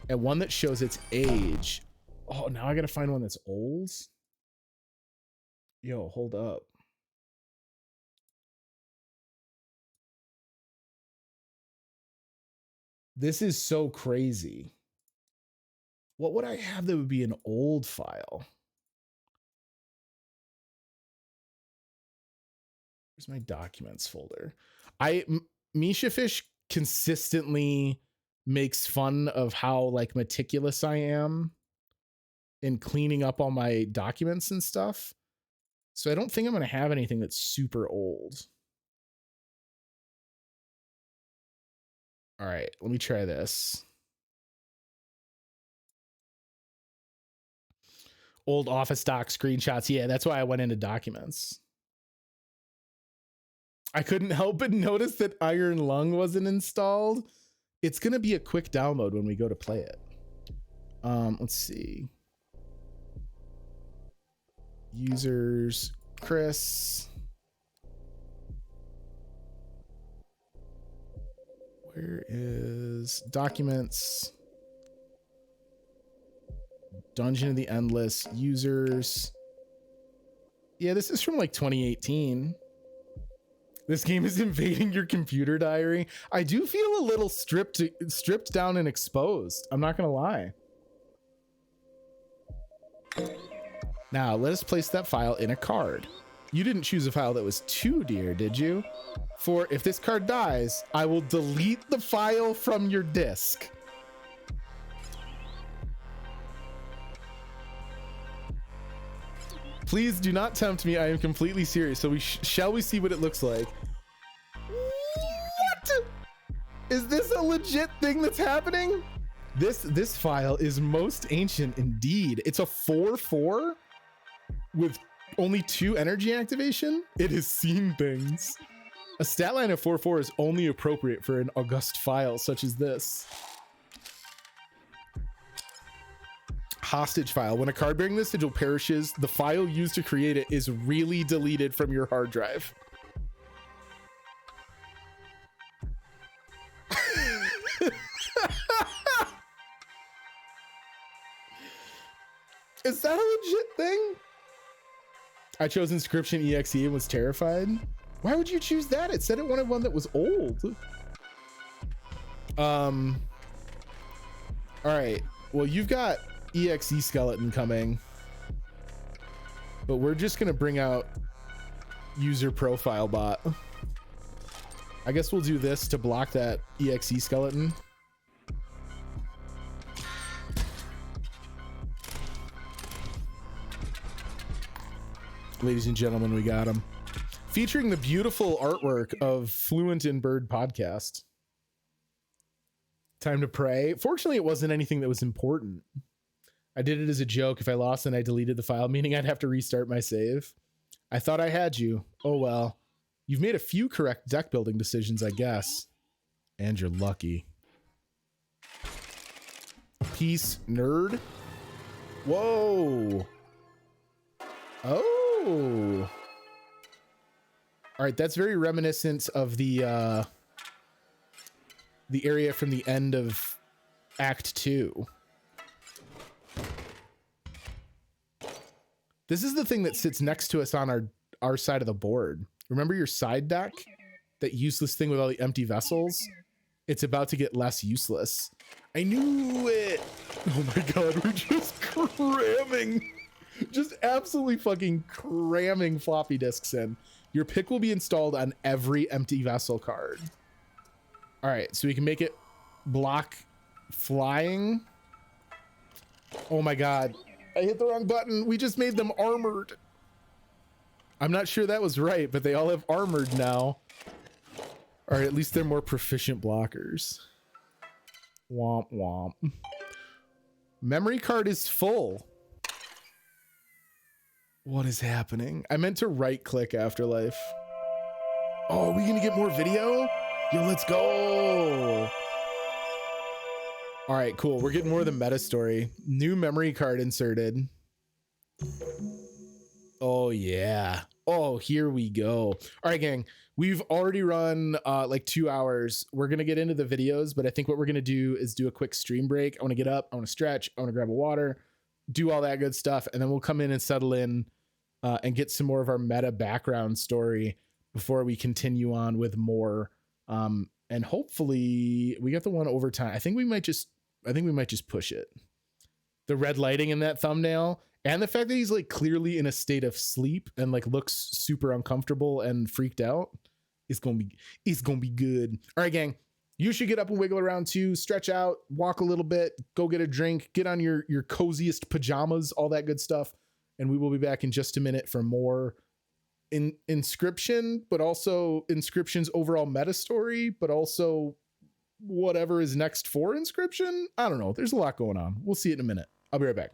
and one that shows its age. Oh, now I gotta find one that's old. Yo, hold up. This is so crazy. What would I have that would be an old file? Where's my documents folder? Misha Fish consistently makes fun of how like meticulous I am in cleaning up all my documents and stuff. So I don't think I'm going to have anything that's super old. All right, let me try this. Old Office doc screenshots. Yeah, that's why I went into documents. I couldn't help but notice that Iron Lung wasn't installed. It's going to be a quick download when we go to play it. Let's see. Users, Chris. Where is documents? Dungeon of the Endless, users. Yeah, this is from like 2018. This game is invading your computer diary. I do feel a little stripped down and exposed. I'm not gonna lie. Now, let us place that file in a card. You didn't choose a file that was too dear, did you? For if this card dies, I will delete the file from your disk. Please do not tempt me. I am completely serious. So shall we see what it looks like? What? Is this a legit thing that's happening? This file is most ancient indeed. It's a 4/4 with only 2 energy activation. It has seen things. A stat line of 4/4 is only appropriate for an august file such as this. Hostage file. When a card bearing this sigil perishes, the file used to create it is really deleted from your hard drive. Is that a legit thing? I chose Inscryption EXE and was terrified. Why would you choose that? It said it wanted one that was old. All right. Well, you've got EXE skeleton coming, but we're just gonna bring out user profile bot. I guess we'll do this to block that EXE skeleton. Ladies and gentlemen, we got him. Featuring the beautiful artwork of Fluent in Bird podcast. Time to pray. Fortunately, it wasn't anything that was important. I did it as a joke. If I lost, then I deleted the file, meaning I'd have to restart my save. I thought I had you. Oh well. You've made a few correct deck building decisions, I guess. And you're lucky. Peace, nerd. Whoa. Oh. All right, that's very reminiscent of the area from the end of Act 2. This is the thing that sits next to us on our side of the board. Remember your side deck? That useless thing with all the empty vessels? It's about to get less useless. I knew it! Oh my god, we're just cramming. Just absolutely fucking cramming floppy disks in. Your pick will be installed on every empty vessel card. All right, so we can make it block flying. Oh my god. I hit the wrong button. We just made them armored. I'm not sure that was right, but they all have armored now. Or at least they're more proficient blockers. Womp womp. Memory card is full. What is happening? I meant to right click Afterlife. Oh, are we gonna get more video? Yo, let's go. All right, cool. We're getting more of the meta story. New memory card inserted. Oh yeah. Oh, here we go. All right, gang. We've already run like 2 hours. We're going to get into the videos, but I think what we're going to do is do a quick stream break. I want to get up. I want to stretch. I want to grab a water, do all that good stuff. And then we'll come in and settle in and get some more of our meta background story before we continue on with more. And hopefully we got the one over time. I think we might just push it. The red lighting in that thumbnail and the fact that he's like clearly in a state of sleep and like looks super uncomfortable and freaked out it's gonna be good. All right, gang, you should get up and wiggle around too, stretch out, walk a little bit, go get a drink, get on your coziest pajamas, all that good stuff, and we will be back in just a minute for more Inscryption, but also Inscryption's overall meta story, but also whatever is next for Inscryption. I don't know, there's a lot going on. We'll see it in a minute. I'll be right back.